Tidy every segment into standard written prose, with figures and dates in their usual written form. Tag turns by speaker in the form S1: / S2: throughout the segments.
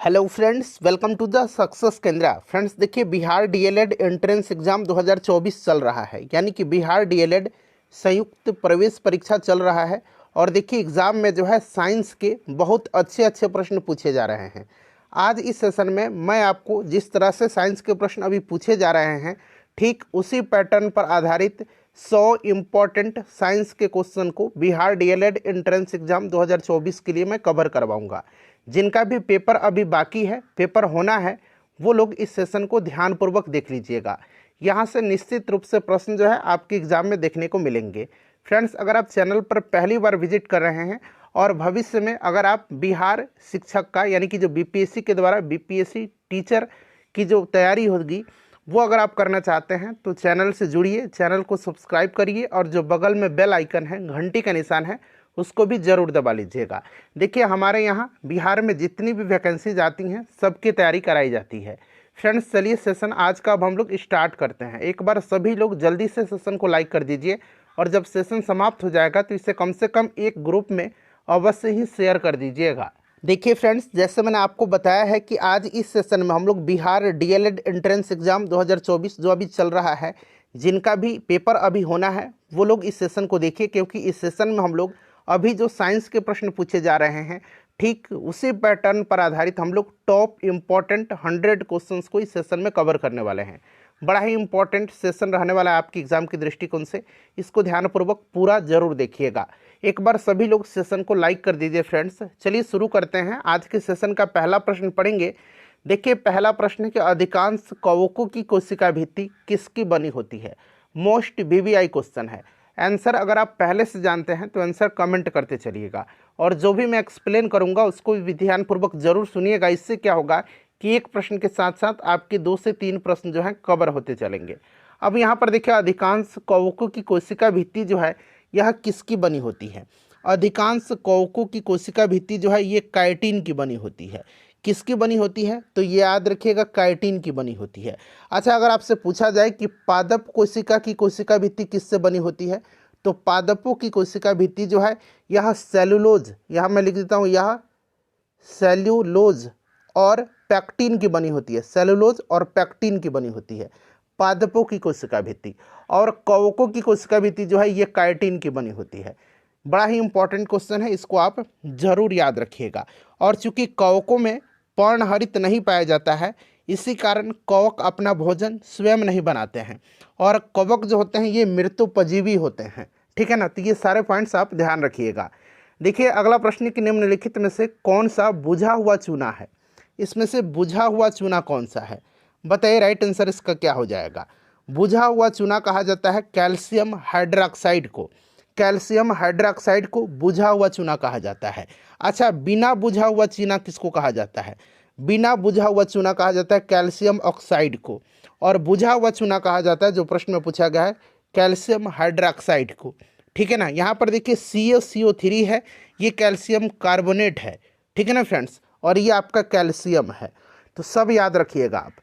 S1: Hello friends, welcome to the success Kendra. Friends देखिए, Bihar DElEd entrance exam 2024 चल रहा है, यानी कि बिहार डीएलएड संयुक्त प्रवेश परीक्षा चल रहा है। और देखिए एग्ज़ाम में जो है साइंस के बहुत अच्छे अच्छे प्रश्न पूछे जा रहे हैं। आज इस सेशन में मैं आपको जिस तरह से साइंस के प्रश्न अभी पूछे जा रहे हैं, ठीक उसी पैटर्न पर आधारित 100 इम्पॉर्टेंट साइंस के क्वेश्चन को बिहार डीएलएड एंट्रेंस एग्जाम 2024 के लिए मैं कवर करवाऊंगा। जिनका भी पेपर अभी बाकी है, पेपर होना है, वो लोग इस सेशन को ध्यानपूर्वक देख लीजिएगा। यहाँ से निश्चित रूप से प्रश्न जो है आपके एग्जाम में देखने को मिलेंगे। फ्रेंड्स, अगर आप चैनल पर पहली बार विजिट कर रहे हैं और भविष्य में अगर आप बिहार शिक्षक का यानी कि जो बीपीएससी के द्वारा बीपीएससी टीचर की जो तैयारी होगी वो अगर आप करना चाहते हैं तो चैनल से जुड़िए, चैनल को सब्सक्राइब करिए और जो बगल में बेल आइकन है, घंटी का निशान है, उसको भी ज़रूर दबा लीजिएगा। देखिए हमारे यहाँ बिहार में जितनी भी वैकेंसी आती हैं सबकी तैयारी कराई जाती है। फ्रेंड्स चलिए सेशन आज का अब हम लोग स्टार्ट करते हैं। एक बार सभी लोग जल्दी से सेशन को लाइक कर दीजिए और जब सेशन समाप्त हो जाएगा तो इसे कम से कम एक ग्रुप में अवश्य ही शेयर कर दीजिएगा। देखिए फ्रेंड्स, जैसे मैंने आपको बताया है कि आज इस सेशन में हम लोग बिहार डीएलएड एंट्रेंस एग्जाम 2024 जो अभी चल रहा है, जिनका भी पेपर अभी होना है वो लोग इस सेशन को देखिए, क्योंकि इस सेशन में हम लोग अभी जो साइंस के प्रश्न पूछे जा रहे हैं ठीक उसी पैटर्न पर आधारित हम लोग टॉप इम्पॉर्टेंट 100 क्वेश्चंस को इस सेशन में कवर करने वाले हैं। बड़ा ही इंपॉर्टेंट सेशन रहने वाला है आपकी एग्जाम के दृष्टिकोण से, इसको ध्यानपूर्वक पूरा जरूर देखिएगा। एक बार सभी लोग सेशन को लाइक कर दीजिए। फ्रेंड्स चलिए शुरू करते हैं। आज के सेशन का पहला प्रश्न पढ़ेंगे। देखिए पहला प्रश्न है कि अधिकांश कवकों की कोशिका भित्ति किसकी बनी होती है। मोस्ट वीवीआई क्वेश्चन है। आंसर अगर आप पहले से जानते हैं तो आंसर कमेंट करते चलिएगा और जो भी मैं एक्सप्लेन करूंगा उसको भी ध्यानपूर्वक जरूर सुनिएगा। इससे क्या होगा कि एक प्रश्न के साथ साथ आपके 2 से 3 प्रश्न जो हैं कवर होते चलेंगे। अब यहाँ पर देखिए, अधिकांश कवकों की कोशिका भित्ति जो है यह किसकी बनी होती है। अधिकांश कवकों की कोशिका भित्ति जो है ये काइटिन की बनी होती है। किसकी बनी होती है तो ये याद रखिएगा, काइटिन की बनी होती है। अच्छा, अगर आपसे पूछा जाए कि पादप कोशिका की कोशिका भित्ति किससे बनी होती है तो पादपों की कोशिका भित्ति जो है यह सेलुलोज, यहाँ मैं लिख देता हूँ, यह सेल्यूलोज और पैक्टिन की बनी होती है। सेलुलोज और पैक्टिन की बनी होती है पादपों की कोशिका भित्ति, और कवकों की कोशिका भित्ति जो है ये काइटिन की बनी होती है। बड़ा ही इंपॉर्टेंट क्वेश्चन है, इसको आप जरूर याद रखिएगा। और चूंकि कवकों में पर्णहरित नहीं पाया जाता है, इसी कारण कवक अपना भोजन स्वयं नहीं बनाते हैं और कवक जो होते हैं ये मृत्युपजीवी होते हैं। ठीक है ना, तो ये सारे पॉइंट्स आप ध्यान रखिएगा। देखिए अगला प्रश्न कि निम्नलिखित में से कौन सा बुझा हुआ चूना है। इसमें से बुझा हुआ चूना कौन सा है, बताइए। राइट आंसर इसका क्या हो जाएगा। बुझा हुआ चूना कहा जाता है कैल्शियम हाइड्रोक्साइड को। कैल्शियम हाइड्रोक्साइड को बुझा हुआ चूना कहा जाता है। अच्छा, बिना बुझा हुआ चूना किसको कहा जाता है। बिना बुझा हुआ चूना कहा जाता है कैल्शियम ऑक्साइड को, और बुझा हुआ चूना कहा जाता है, जो प्रश्न में पूछा गया है, कैल्शियम हाइड्रोक्साइड को। ठीक है ना, यहाँ पर देखिए CaCO3 है, ये कैल्शियम कार्बोनेट है। ठीक है ना फ्रेंड्स, और ये आपका कैल्शियम है, तो सब याद रखिएगा आप।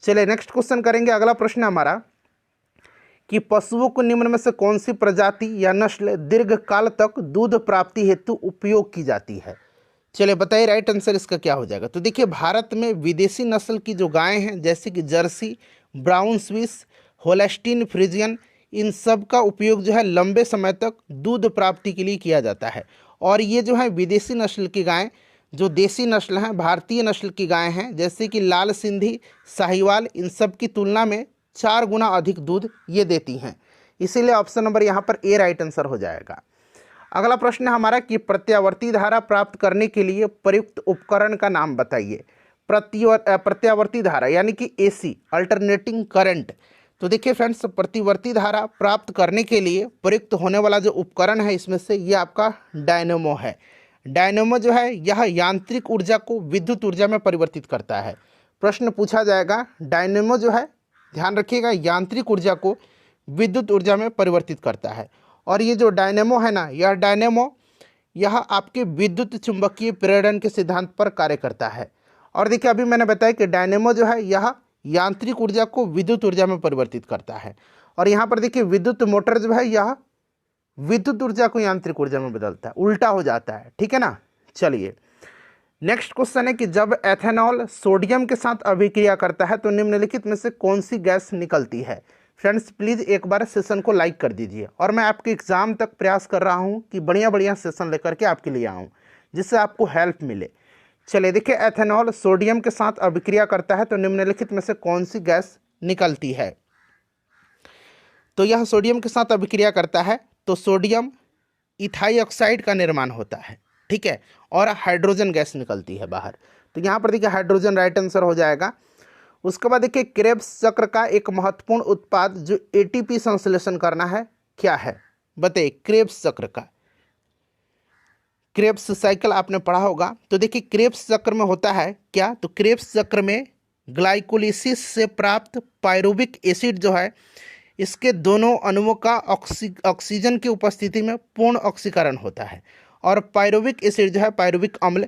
S1: चलिए नेक्स्ट क्वेश्चन करेंगे। अगला प्रश्न हमारा कि पशुओं को निम्न में से कौन सी प्रजाति या नस्ल दीर्घकाल तक दूध प्राप्ति हेतु उपयोग की जाती है। चलिए बताइए राइट आंसर इसका क्या हो जाएगा। तो देखिए भारत में विदेशी नस्ल की जो गायें हैं जैसे कि Jersey, brown Swiss, Holstein Friesian, इन सब का उपयोग जो है लंबे समय तक दूध प्राप्ति के लिए किया जाता है। और ये जो है विदेशी नस्ल की गायें, जो देसी नस्ल हैं, भारतीय नस्ल की गायें हैं जैसे कि लाल सिंधी, साहिवाल, इन सब की तुलना में 4 गुना अधिक दूध ये देती हैं। इसीलिए ऑप्शन नंबर यहाँ पर ए राइट आंसर हो जाएगा। अगला प्रश्न है हमारा कि प्रत्यावर्ती धारा प्राप्त करने के लिए प्रयुक्त उपकरण का नाम बताइए। प्रत्यावर्ती धारा यानी कि AC अल्टरनेटिंग करंट। तो देखिए फ्रेंड्स, प्रतिवर्ती धारा प्राप्त करने के लिए प्रयुक्त होने वाला जो उपकरण है इसमें से ये आपका डायनेमो है। डायनेमो जो है यह यांत्रिक ऊर्जा को विद्युत ऊर्जा में परिवर्तित करता है। प्रश्न पूछा जाएगा, डायनेमो जो है ध्यान रखिएगा यांत्रिक ऊर्जा को विद्युत ऊर्जा में परिवर्तित करता है। और ये जो डायनेमो है ना, यह डायनेमो यह आपके विद्युत चुंबकीय प्रेरण के सिद्धांत पर कार्य करता है। और देखिए अभी मैंने बताया कि डायनेमो जो है यह यांत्रिक ऊर्जा को विद्युत ऊर्जा में परिवर्तित करता है। और यहाँ पर देखिए विद्युत मोटर जो है यह विद्युत ऊर्जा को यांत्रिक ऊर्जा में बदलता है, उल्टा हो जाता है। ठीक है ना, चलिए नेक्स्ट क्वेश्चन है कि जब एथेनॉल सोडियम के साथ अभिक्रिया करता है तो निम्नलिखित में से कौन सी गैस निकलती है। फ्रेंड्स प्लीज़ एक बार सेशन को लाइक कर दीजिए, और मैं आपके एग्ज़ाम तक प्रयास कर रहा हूं कि बढ़िया बढ़िया सेशन लेकर के आपके लिए आऊं जिससे आपको हेल्प मिले। चलिए देखिए, एथेनॉल सोडियम के साथ अभिक्रिया करता है तो निम्नलिखित में से कौन सी गैस निकलती है। तो यह सोडियम के साथ अभिक्रिया करता है तो सोडियम इथाई ऑक्साइड का निर्माण होता है, ठीक है, और हाइड्रोजन गैस निकलती है बाहर। तो यहाँ पर देखिए हाइड्रोजन राइट आंसर हो जाएगा। उसके बाद देखिए क्रेब्स चक्र का एक महत्वपूर्ण उत्पाद जो एटीपी संश्लेषण करना है क्या है, बताइए। क्रेब्स चक्र का, क्रेब्स साइकिल आपने पढ़ा होगा। तो देखिए क्रेब्स चक्र में होता है क्या, तो क्रेब्स चक्र में ग्लाइकोलिसिस से प्राप्त पायरुविक एसिड जो है इसके दोनों अणुओं का ऑक्सीजन की उपस्थिति में पूर्ण ऑक्सीकरण होता है, और पायरुविक एसिड जो है पायरुविक अम्ल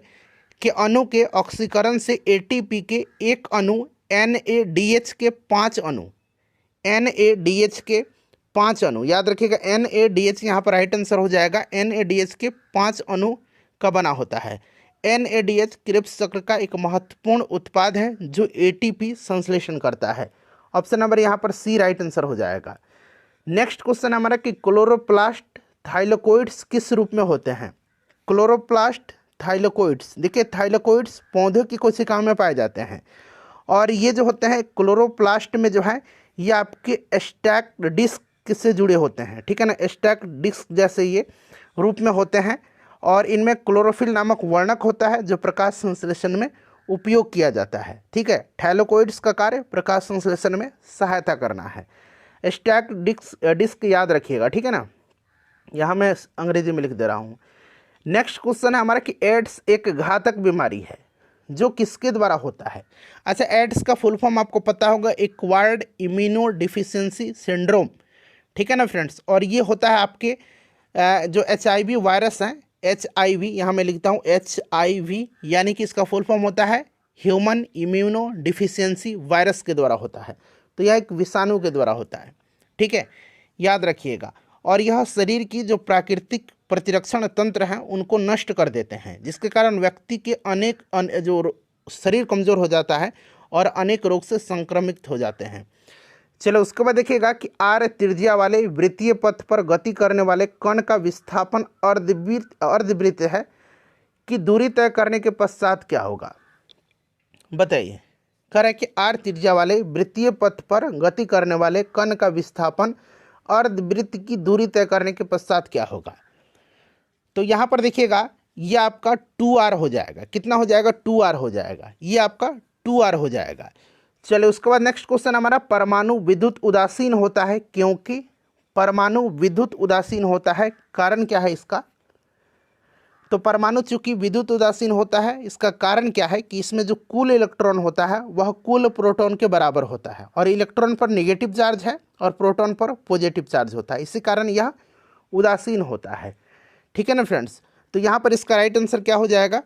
S1: के अणु के ऑक्सीकरण से एटीपी के एक अणु NADH के 5 अणु, NADH के 5 अणु, याद रखिएगा NADH यहाँ पर राइट आंसर हो जाएगा। NADH के 5 अणु का बना होता है। NADH क्रेब्स चक्र का एक महत्वपूर्ण उत्पाद है जो एटीपी संश्लेषण करता है। ऑप्शन नंबर यहाँ पर सी राइट आंसर हो जाएगा। नेक्स्ट क्वेश्चन हमारा कि क्लोरोप्लास्ट थाइलाकोइड्स किस रूप में होते हैं। क्लोरोप्लास्ट थाइलाकोइड्स, देखिए थाइलाकोइड्स पौधों की कोशिकाओं में पाए जाते हैं, और ये जो होते हैं क्लोरोप्लास्ट में जो है ये आपके स्टैक्ड डिस्क से जुड़े होते हैं, ठीक है ना, स्टैक्ड डिस्क जैसे ये रूप में होते हैं, और इनमें क्लोरोफिल नामक वर्णक होता है जो प्रकाश संश्लेषण में उपयोग किया जाता है, ठीक है। थैलेकोइड्स का कार्य प्रकाश संश्लेषण में सहायता करना है। स्टैक्ड डिस्क याद रखिएगा, ठीक है ना, यहाँ मैं अंग्रेजी में लिख दे रहा हूँ। नेक्स्ट क्वेश्चन है हमारा कि एड्स एक घातक बीमारी है जो किसके द्वारा होता है। अच्छा, एड्स का फुल फॉर्म आपको पता होगा, एक्वायर्ड इम्यूनो डिफिशियंसी सिंड्रोम, ठीक है ना फ्रेंड्स। और ये होता है आपके जो HIV वायरस हैं, HIV यहाँ मैं लिखता हूँ HIV, यानी कि इसका फुल फॉर्म होता है ह्यूमन इम्यूनो डिफिशियंसी वायरस के द्वारा होता है। तो यह एक विषाणु के द्वारा होता है, ठीक है, याद रखिएगा। और यह शरीर की जो प्राकृतिक प्रतिरक्षण तंत्र हैं उनको नष्ट कर देते हैं, जिसके कारण व्यक्ति के अनेक जो शरीर कमज़ोर हो जाता है और अनेक रोग से संक्रमित हो जाते हैं। चलो उसके बाद देखिएगा कि R त्रिज्या वाले वृत्तीय पथ पर गति करने वाले कण का विस्थापन अर्धवृत्त है कि दूरी तय करने के पश्चात क्या होगा, बताइए। कह रहा है कि R त्रिज्या वाले वृत्तीय पथ पर गति करने वाले कण का विस्थापन अर्धवृत्त की दूरी तय करने के पश्चात क्या होगा। तो यहाँ पर देखिएगा ये आपका 2R हो जाएगा। कितना हो जाएगा, 2R हो जाएगा, ये आपका 2R हो जाएगा। चलिए उसके बाद नेक्स्ट क्वेश्चन हमारा, परमाणु विद्युत उदासीन होता है क्योंकि, परमाणु विद्युत उदासीन होता है, कारण क्या है इसका। तो परमाणु चूंकि विद्युत उदासीन होता है, इसका कारण क्या है कि इसमें जो कुल इलेक्ट्रॉन होता है वह कुल प्रोटॉन के बराबर होता है, और इलेक्ट्रॉन पर नेगेटिव चार्ज है और प्रोटॉन पर पॉजिटिव चार्ज होता है, इसी कारण यह उदासीन होता है, ठीक है ना फ्रेंड्स। तो यहाँ पर इसका राइट आंसर क्या हो जाएगा,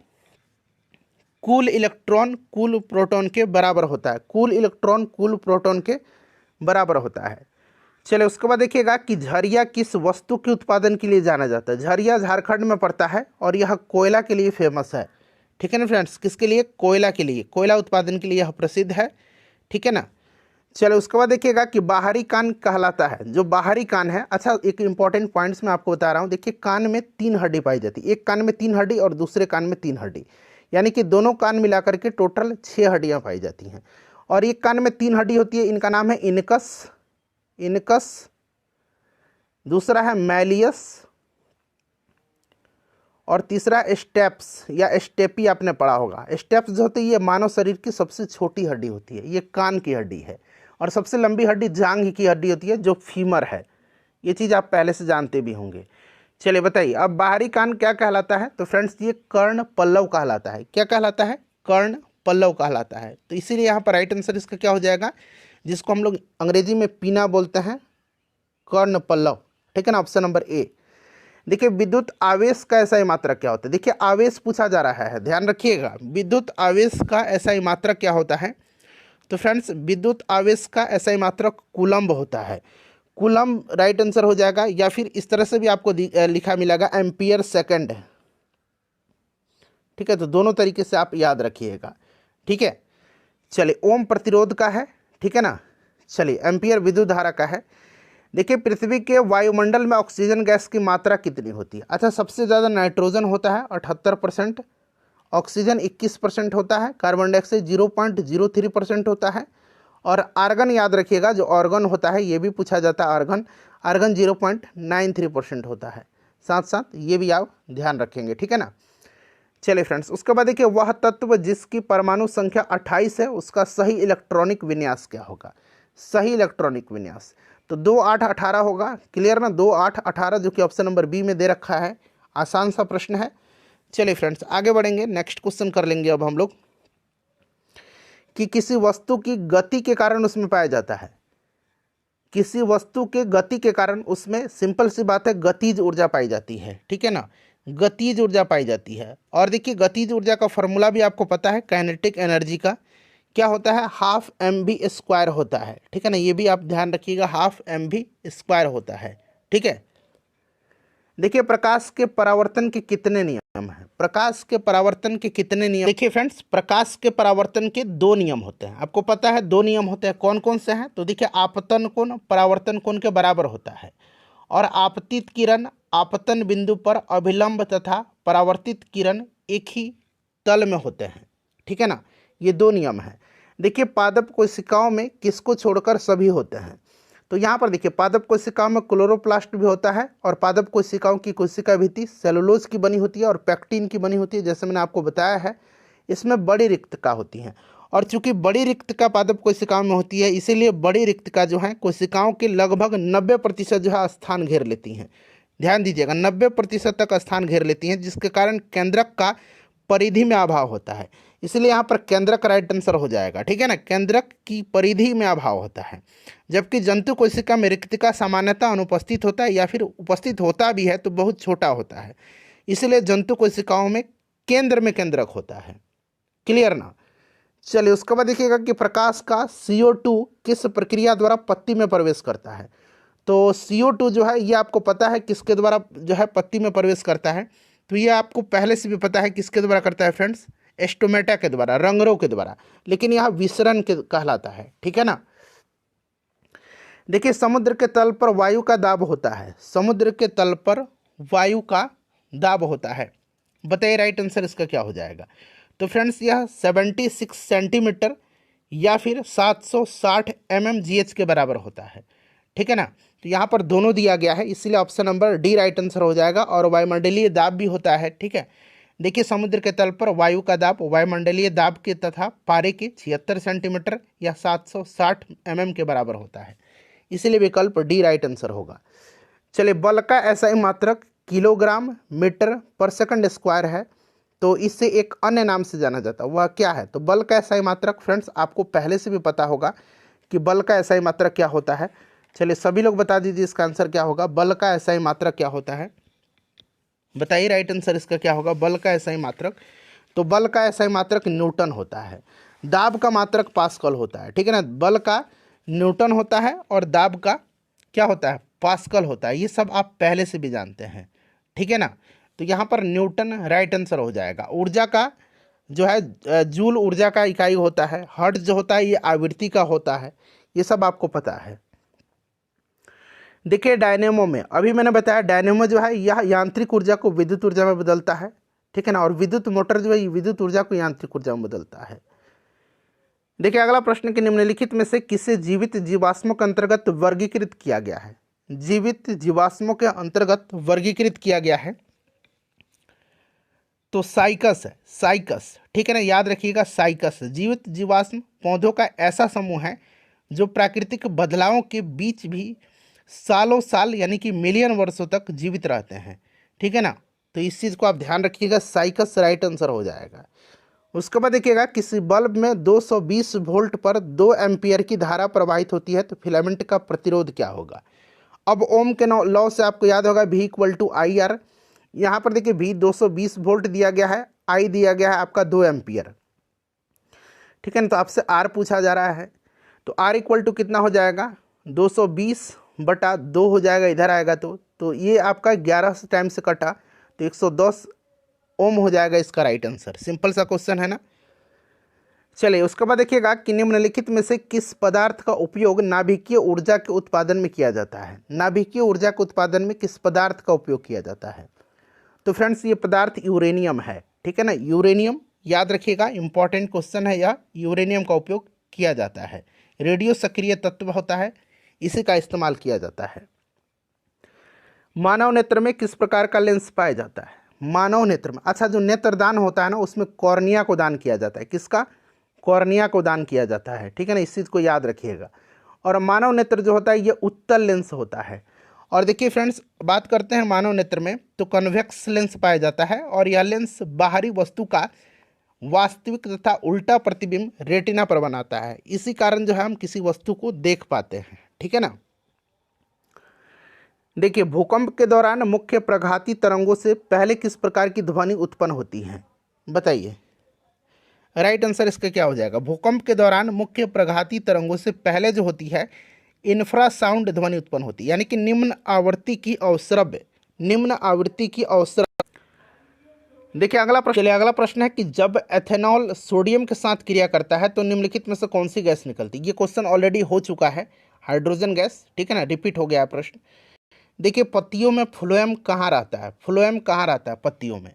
S1: कुल इलेक्ट्रॉन कुल प्रोटॉन के बराबर होता है, कुल इलेक्ट्रॉन कुल प्रोटॉन के बराबर होता है। चलिए उसके बाद देखिएगा कि झरिया किस वस्तु के उत्पादन के लिए जाना जाता है। झरिया झारखंड में पड़ता है और यह कोयला के लिए फेमस है, ठीक है ना फ्रेंड्स, किसके लिए, कोयला के लिए, कोयला उत्पादन के लिए यह प्रसिद्ध है, ठीक है ना। चलो उसके बाद देखिएगा कि बाहरी कान कहलाता है, जो बाहरी कान है। अच्छा, एक इंपॉर्टेंट पॉइंट्स मैं आपको बता रहा हूँ। देखिए कान में 3 हड्डी पाई जाती है, एक कान में 3 हड्डी और दूसरे कान में 3 हड्डी, यानी कि दोनों कान मिलाकर के टोटल 6 हड्डियाँ पाई जाती हैं। और एक कान में 3 हड्डी होती है, इनका नाम है इनकस, दूसरा है मैलियस, और तीसरा स्टेप्स या स्टेपी, आपने पढ़ा होगा। स्टेप्स जो होती है ये मानव शरीर की सबसे छोटी हड्डी होती है, ये कान की हड्डी है, और सबसे लंबी हड्डी जांघ की हड्डी होती है जो फीमर है। ये चीज़ आप पहले से जानते भी होंगे। चलिए बताइए अब बाहरी कान क्या कहलाता है। तो फ्रेंड्स ये कर्ण पल्लव कहलाता है। क्या कहलाता है, कर्ण पल्लव कहलाता है। तो इसीलिए यहाँ पर राइट आंसर इसका क्या हो जाएगा, जिसको हम लोग अंग्रेजी में पीना बोलते हैं, कर्ण पल्लव, ठीक है ना, ऑप्शन नंबर ए। देखिए विद्युत आवेश का ऐसा ही मात्रक क्या होता है। देखिए आवेश पूछा जा रहा है, ध्यान रखिएगा, विद्युत आवेश का ऐसा ही मात्रक क्या होता है। तो फ्रेंड्स विद्युत आवेश का ऐसा ही मात्रक कूलम्ब होता है। कूलम्ब राइट आंसर हो जाएगा, या फिर इस तरह से भी आपको लिखा मिलेगा एम्पियर सेकंड, ठीक है, तो दोनों तरीके से आप याद रखिएगा। ठीक है, चलिए ओम प्रतिरोध का है, ठीक है ना। चलिए एम्पियर विद्युत धारा का है। देखिए पृथ्वी के वायुमंडल में ऑक्सीजन गैस की मात्रा कितनी होती है? अच्छा, सबसे ज़्यादा नाइट्रोजन होता है 78%, ऑक्सीजन 21% होता है, कार्बन डाइऑक्साइड 0.03% होता है, और आर्गन याद रखिएगा, जो ऑर्गन होता है ये भी पूछा जाता है, आर्गन आर्गन 0.93% होता है। साथ साथ ये भी आप ध्यान रखेंगे, ठीक है ना। चलिए फ्रेंड्स, उसके बाद देखिए वह तत्व जिसकी परमाणु संख्या 28 है उसका सही इलेक्ट्रॉनिक विन्यास क्या होगा? सही इलेक्ट्रॉनिक विन्यास तो 2 8 18 होगा। क्लियर ना, 2 8 18 जो कि ऑप्शन नंबर बी में दे रखा है। आसान सा प्रश्न है। चलिए फ्रेंड्स आगे बढ़ेंगे, नेक्स्ट क्वेश्चन कर लेंगे अब हम लोग कि किसी वस्तु की गति के कारण उसमें पाया जाता है। किसी वस्तु के गति के कारण उसमें सिंपल सी बात है गतिज ऊर्जा पाई जाती है, ठीक है ना, गतिज ऊर्जा पाई जाती है। और देखिए गतिज ऊर्जा का फॉर्मूला भी आपको पता है, काइनेटिक एनर्जी का क्या होता है, हाफ mv² होता है, ठीक है ना, ये भी आप ध्यान रखिएगा, हाफ mv² होता है। ठीक है, देखिए प्रकाश के परावर्तन के कितने नियम हैं? प्रकाश के परावर्तन के कितने नियम? देखिए फ्रेंड्स, प्रकाश के परावर्तन के 2 नियम होते हैं, आपको पता है 2 नियम होते हैं, कौन कौन से हैं? तो देखिए आपतन कोण परावर्तन कोण के बराबर होता है, और आपतित किरण आपतन बिंदु पर अभिलंब तथा परावर्तित किरण एक ही तल में होते हैं, ठीक है ना, ये 2 नियम हैं। देखिए पादप कोशिकाओं में किसको छोड़कर सभी होते हैं? तो यहाँ पर देखिए पादप कोशिकाओं में क्लोरोप्लास्ट भी होता है, और पादप कोशिकाओं की कोशिका भित्ति सेलुलोज की बनी होती है और पैक्टिन की बनी होती है, जैसे मैंने आपको बताया है। इसमें बड़ी रिक्तका होती हैं, और चूंकि बड़ी रिक्तका पादप कोशिकाओं में होती है, इसीलिए बड़ी रिक्तका जो है कोशिकाओं के लगभग 90% जो है स्थान घेर लेती हैं। ध्यान दीजिएगा, 90% तक स्थान घेर लेती हैं, जिसके कारण केंद्रक का परिधि में अभाव होता है। इसलिए यहाँ पर केंद्रक राइट आंसर हो जाएगा, ठीक है ना, केंद्रक की परिधि में अभाव होता है। जबकि जंतु कोशिका में रिक्तका सामान्यतः अनुपस्थित होता है, या फिर उपस्थित होता भी है तो बहुत छोटा होता है, इसलिए जंतु कोशिकाओं में केंद्र में केंद्रक होता है। क्लियर ना। चलिए उसके बाद देखिएगा कि प्रकाश का CO2 किस प्रक्रिया द्वारा पत्ती में प्रवेश करता है? तो CO2 जो है ये आपको पता है किसके द्वारा जो है पत्ती में प्रवेश करता है? तो ये आपको पहले से भी पता है किसके द्वारा करता है फ्रेंड्स, एस्टोमेटा के द्वारा, रंगरों के द्वारा, लेकिन यहाँ विसरण के कहलाता है, ठीक है ना। देखिए समुद्र के तल पर वायु का दाब होता है, समुद्र के तल पर वायु का दाब होता है, बताइए राइट आंसर इसका क्या हो जाएगा? तो फ्रेंड्स यह 76 सेंटीमीटर या फिर 760 mmgh के बराबर होता है, ठीक है ना। तो यहाँ पर दोनों दिया गया है, इसलिए option number D right answer हो जाएगा। और वायुमंडलीय दाब भी होता है, ठीक है। देखिए समुद्र के तल पर वायु का दाब वायुमंडलीय दाब के तथा पारे के 76 सेंटीमीटर या 760 mm के बराबर होता है, इसलिए विकल्प डी राइट आंसर होगा। चलिए बल का SI मात्रक किलोग्राम मीटर पर सेकंड स्क्वायर है, तो इससे एक अन्य नाम से जाना जाता है, वह क्या है? तो बल का SI मात्रक फ्रेंड्स आपको पहले से भी पता होगा कि बल का SI मात्रक क्या होता है। चलिए सभी लोग बता दीजिए इसका आंसर क्या होगा, बल का SI मात्रक क्या होता है, बताइए राइट आंसर इसका क्या होगा, बल का SI मात्रक। तो बल का SI मात्रक न्यूटन होता है, दाब का मात्रक पास्कल होता है, ठीक है ना। बल का न्यूटन होता है और दाब का क्या होता है, पास्कल होता है, ये सब आप पहले से भी जानते हैं, ठीक है ना। तो यहाँ पर न्यूटन राइट आंसर हो जाएगा। ऊर्जा का जो है जूल ऊर्जा का इकाई होता है, हर्ट्ज जो होता है ये आवृत्ति का होता है, ये सब आपको पता है। देखिए डायनेमो में अभी मैंने बताया, डायनेमो जो है यह यांत्रिक ऊर्जा को विद्युत ऊर्जा में बदलता है, ठीक है ना, और विद्युत मोटर जो है ये विद्युत ऊर्जा को यांत्रिक ऊर्जा में बदलता है। देखिए अगला प्रश्न के निम्नलिखित में से किसे जीवित जीवाश्मों के अंतर्गत वर्गीकृत किया गया है? जीवित जीवाश्मों के अंतर्गत वर्गीकृत किया गया है तो साइकस है, साइकस, ठीक है ना, याद रखिएगा साइकस। जीवित जीवाश्म पौधों का ऐसा समूह है जो प्राकृतिक बदलावों के बीच भी सालों साल यानी कि मिलियन वर्षों तक जीवित रहते हैं, ठीक है ना। तो इस चीज़ को आप ध्यान रखिएगा, साइकस राइट आंसर हो जाएगा। उसके बाद देखिएगा किसी बल्ब में 220 वोल्ट पर 2 एम्पियर की धारा प्रवाहित होती है तो फिलामेंट का प्रतिरोध क्या होगा? अब ओम के लॉ से आपको याद होगा V = IR। यहाँ पर देखिए V 220 वोल्ट दिया गया है, I दिया गया है आपका 2 एम्पियर, ठीक है ना। तो आपसे R पूछा जा रहा है, तो R = कितना हो जाएगा, 220/2 हो जाएगा, इधर आएगा तो ये आपका 11 टाइम से कटा तो 110 ओम हो जाएगा इसका राइट आंसर। सिंपल सा क्वेश्चन है ना। चलिए उसके बाद देखिएगा कि निम्नलिखित में से किस पदार्थ का उपयोग नाभिकीय ऊर्जा के उत्पादन में किया जाता है। नाभिकीय ऊर्जा के उत्पादन में किस पदार्थ का उपयोग किया जाता है। तो फ्रेंड्स ये पदार्थ यूरेनियम है, ठीक है ना। यूरेनियम याद रखिएगा, इंपॉर्टेंट क्वेश्चन है यह। यूरेनियम का उपयोग किया जाता है, रेडियो सक्रिय तत्व होता है, इसी का इस्तेमाल किया जाता है। मानव नेत्र में किस प्रकार का लेंस पाया जाता है। मानव नेत्र में, अच्छा जो नेत्रदान होता है ना उसमें कॉर्निया को दान किया जाता है। किसका? कॉर्निया को दान किया जाता है, ठीक है ना, इस चीज़ को याद रखिएगा। और मानव नेत्र जो होता है ये उत्तल लेंस होता है। और देखिए फ्रेंड्स, बात करते हैं मानव नेत्र में तो कन्वेक्स लेंस पाया जाता है, और यह लेंस बाहरी वस्तु का वास्तविक तथा उल्टा प्रतिबिंब रेटिना पर बनाता है। इसी कारण जो है हम किसी वस्तु को देख पाते हैं, ठीक है ना। देखिए भूकंप के दौरान मुख्य प्रघाती तरंगों से पहले किस प्रकार की ध्वनि उत्पन्न होती है, बताइए। राइट आंसर इसका क्या हो जाएगा? भूकंप के दौरान मुख्य प्रघाती तरंगों से पहले जो होती है इंफ्रासाउंड ध्वनि उत्पन्न होती है, यानी कि निम्न आवृत्ति की अवस्रव्य, निम्न आवृत्ति की अवस्रव्य। देखिए अगला प्रश्न, चलिए अगला प्रश्न है कि जब एथेनॉल सोडियम के साथ क्रिया करता है तो निम्नलिखित में से कौन सी गैस निकलती है। ये क्वेश्चन ऑलरेडी हो चुका है, हाइड्रोजन गैस, ठीक है ना, रिपीट हो गया है प्रश्न। देखिए पत्तियों में फ्लोएम कहाँ रहता है, फ्लोएम कहाँ रहता है पत्तियों में।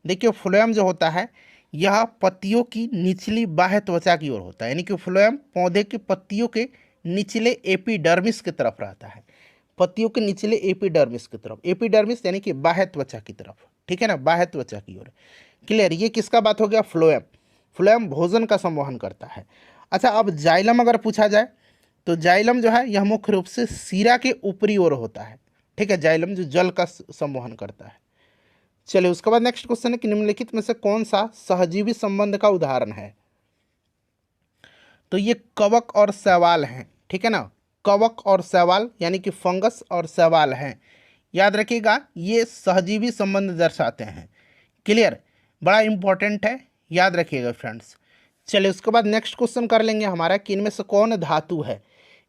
S1: देखिए फ्लोएम जो होता है यह पत्तियों की निचली बाह्य त्वचा की ओर होता है, यानी कि फ्लोएम पौधे की पत्तियों के निचले एपिडर्मिस की तरफ रहता है, पत्तियों के निचले एपिडर्मिस की तरफ, एपिडर्मिस यानी कि बाह्य त्वचा की तरफ, ठीक है ना, बाह्य त्वचा की ओर। क्लियर, ये किसका बात हो गया? फ्लोएम। फ्लोएम भोजन का संवहन करता है। अच्छा अब जाइलम अगर पूछा जाए तो जाइलम जो है यह मुख्य रूप से सीरा के ऊपरी ओर होता है, ठीक है, जाइलम जो जल का संवहन करता है। चलिए उसके बाद नेक्स्ट क्वेश्चन है कि निम्नलिखित में से कौन सा सहजीवी संबंध का उदाहरण है। तो ये कवक और शैवाल हैं, ठीक है ना, कवक और शैवाल यानी कि फंगस और शैवाल हैं। याद रखिएगा ये सहजीवी संबंध दर्शाते हैं। क्लियर, बड़ा इंपॉर्टेंट है, याद रखिएगा फ्रेंड्स। चलिए उसके बाद नेक्स्ट क्वेश्चन कर लेंगे हमारा कि इनमें से कौन धातु है,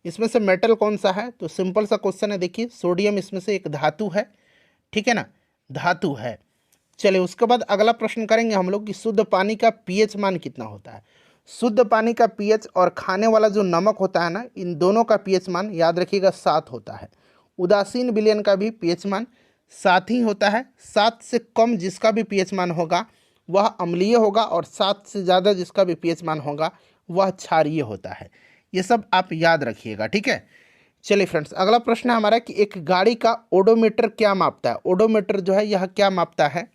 S1: इसमें से मेटल कौन सा है। तो सिंपल सा क्वेश्चन है, देखिए सोडियम इसमें से एक धातु है, ठीक है ना, धातु है। चलिए उसके बाद अगला प्रश्न करेंगे हम लोग कि शुद्ध पानी का पीएच मान कितना होता है। शुद्ध पानी का पीएच और खाने वाला जो नमक होता है ना, इन दोनों का पीएच मान याद रखिएगा 7 होता है। उदासीन विलयन का भी पीएच मान 7 ही होता है। 7 से कम जिसका भी पीएच मान होगा वह अम्लीय होगा, और 7 से ज़्यादा जिसका भी पीएच मान होगा वह क्षारीय होता है। ये सब आप याद रखिएगा, ठीक है। चलिए फ्रेंड्स अगला प्रश्न है हमारा कि एक गाड़ी का ओडोमीटर क्या मापता है। ओडोमीटर जो है यह क्या मापता है।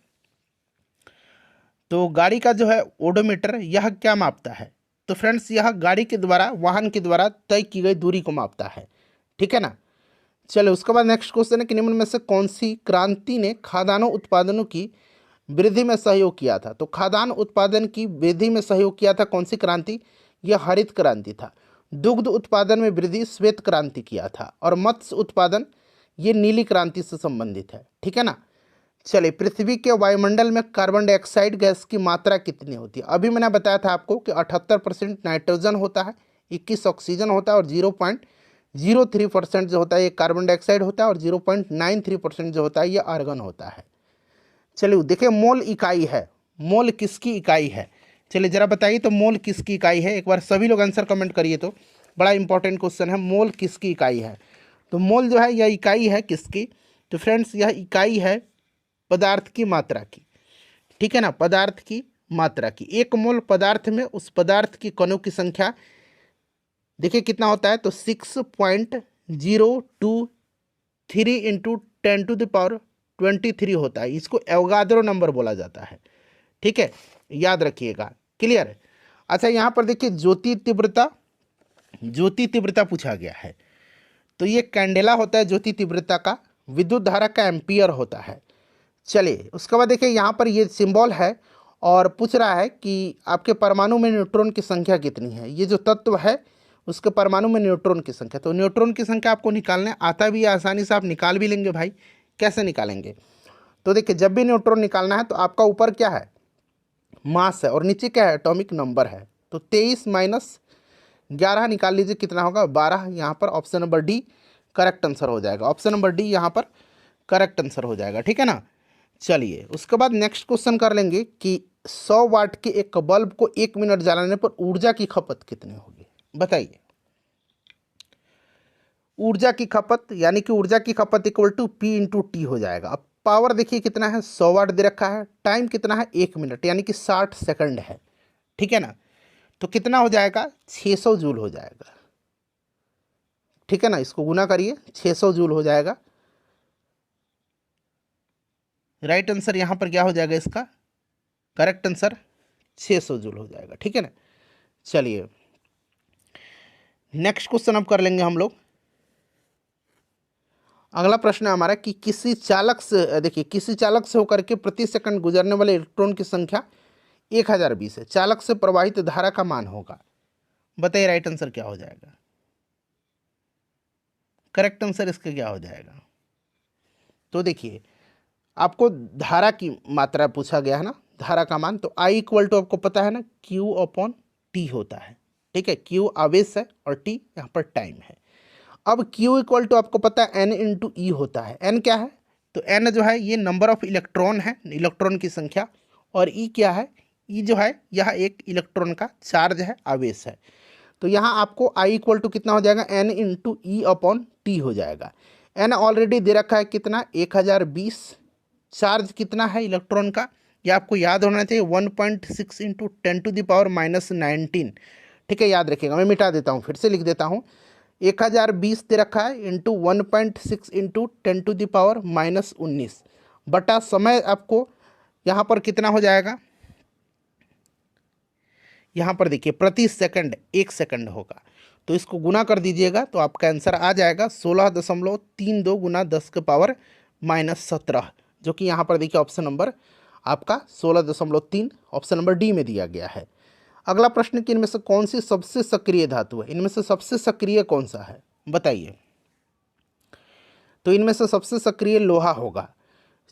S1: तो गाड़ी का जो है ओडोमीटर यह क्या मापता है। तो फ्रेंड्स यह गाड़ी के द्वारा, वाहन के द्वारा तय की गई दूरी को मापता है, ठीक है ना। चलो उसके बाद नेक्स्ट क्वेश्चन है कि निम्न में से कौन सी क्रांति ने खाद्यान्नों उत्पादनों की वृद्धि में सहयोग किया था। तो खाद्यान्न उत्पादन की वृद्धि में सहयोग किया था कौन सी क्रांति, यह हरित क्रांति था। दुग्ध उत्पादन में वृद्धि श्वेत क्रांति किया था, और मत्स्य उत्पादन ये नीली क्रांति से संबंधित है, ठीक है ना। चलिए पृथ्वी के वायुमंडल में कार्बन डाइऑक्साइड गैस की मात्रा कितनी होती है। अभी मैंने बताया था आपको कि 78% नाइट्रोजन होता है, 21 ऑक्सीजन होता है, और 0.03% जो होता है ये कार्बन डाइऑक्साइड होता है, और 0.93% जो होता है ये आर्गन होता है। चलिए देखिए मोल इकाई है, मोल किसकी इकाई है। चलिए जरा बताइए तो मोल किसकी इकाई है। एक बार सभी लोग आंसर कमेंट करिए, तो बड़ा इंपॉर्टेंट क्वेश्चन है, मोल किसकी इकाई है। तो मोल जो है यह इकाई है किसकी। तो फ्रेंड्स यह इकाई है पदार्थ की मात्रा की, ठीक है ना, पदार्थ की मात्रा की। एक मोल पदार्थ में उस पदार्थ की कणों की संख्या देखिए कितना होता है। तो 6.023 इंटू 10⁻23 होता है। इसको एवोगाद्रो नंबर बोला जाता है, ठीक है, याद रखिएगा। क्लियर है। अच्छा यहाँ पर देखिए ज्योति तीव्रता पूछा गया है। तो ये कैंडेला होता है ज्योति तीव्रता का, विद्युत धारा का एम्पियर होता है। चलिए उसके बाद देखिए यहाँ पर ये सिंबल है, और पूछ रहा है कि आपके परमाणु में न्यूट्रॉन की संख्या कितनी है। ये जो तत्व है उसके परमाणु में न्यूट्रॉन की संख्या। तो न्यूट्रॉन की संख्या आपको निकालने आता भी है, आसानी से आप निकाल भी लेंगे भाई। कैसे निकालेंगे, तो देखिए जब भी न्यूट्रॉन निकालना है तो आपका ऊपर क्या है, मास है, और नीचे क्या है, एटॉमिक नंबर है। तो 23 - 11 निकाल लीजिए कितना होगा, 12। यहाँ पर option number D correct answer हो जाएगा, ऑप्शन नंबर डी यहाँ पर करेक्ट आंसर हो जाएगा, ठीक है ना। चलिए उसके बाद नेक्स्ट क्वेश्चन कर लेंगे कि 100 वाट के एक बल्ब को 1 मिनट जलाने पर ऊर्जा की खपत कितनी होगी, बताइए। ऊर्जा की खपत यानी कि ऊर्जा की खपत equal to P into T हो जाएगा। अब पावर देखिए कितना है, 100 वाट दे रखा है, टाइम कितना है 1 मिनट यानी कि 60 सेकंड है, ठीक है ना। तो कितना हो जाएगा, 600 जूल हो जाएगा, ठीक है ना। इसको गुना करिए, 600 जूल हो जाएगा। राइट आंसर यहाँ पर क्या हो जाएगा, इसका करेक्ट आंसर 600 जूल हो जाएगा, ठीक है ना। चलिए नेक्स्ट क्वेश्चन अब कर लेंगे हम लोग। अगला प्रश्न है हमारा कि किसी चालक से, देखिए किसी चालक से होकर के प्रति सेकंड गुजरने वाले इलेक्ट्रॉन की संख्या 1020 है, चालक से प्रवाहित धारा का मान होगा, बताइए राइट आंसर क्या हो जाएगा। करेक्ट आंसर इसका क्या हो जाएगा, तो देखिए आपको धारा की मात्रा पूछा गया है ना, धारा का मान। तो आई इक्वल टू आपको पता है ना Q अपॉन टी होता है, ठीक है। Q आवेश है और T यहाँ पर टाइम है। अब Q इक्वल टू आपको पता है N इंटू ई होता है। N क्या है, तो N जो है ये नंबर ऑफ इलेक्ट्रॉन है, इलेक्ट्रॉन की संख्या, और E क्या है, E जो है यह एक इलेक्ट्रॉन का चार्ज है, आवेश है। तो यहाँ आपको I इक्वल टू कितना हो जाएगा, N इंटू ई अपॉन टी हो जाएगा। N ऑलरेडी दे रखा है कितना, 1020। चार्ज कितना है इलेक्ट्रॉन का, ये आपको याद होना चाहिए, 1.6 इंटू 10⁻⁻19, ठीक है, याद रखिएगा। मैं मिटा देता हूँ, फिर से लिख देता हूँ, 1020 दे रखा है इंटू 1.6 इंटू 10⁻⁻19 बटा समय आपको यहाँ पर कितना हो जाएगा, यहाँ पर देखिए प्रति सेकंड 1 सेकंड होगा, तो इसको गुना कर दीजिएगा तो आपका आंसर आ जाएगा 16.32 गुना 10⁻⁻17, जो कि यहाँ पर देखिए ऑप्शन नंबर आपका 16.3 ऑप्शन नंबर डी में दिया गया है। अगला प्रश्न कि इनमें से कौन सी सबसे सक्रिय धातु है, इनमें से सबसे सक्रिय कौन सा है, बताइए। तो इनमें से सबसे सक्रिय लोहा होगा।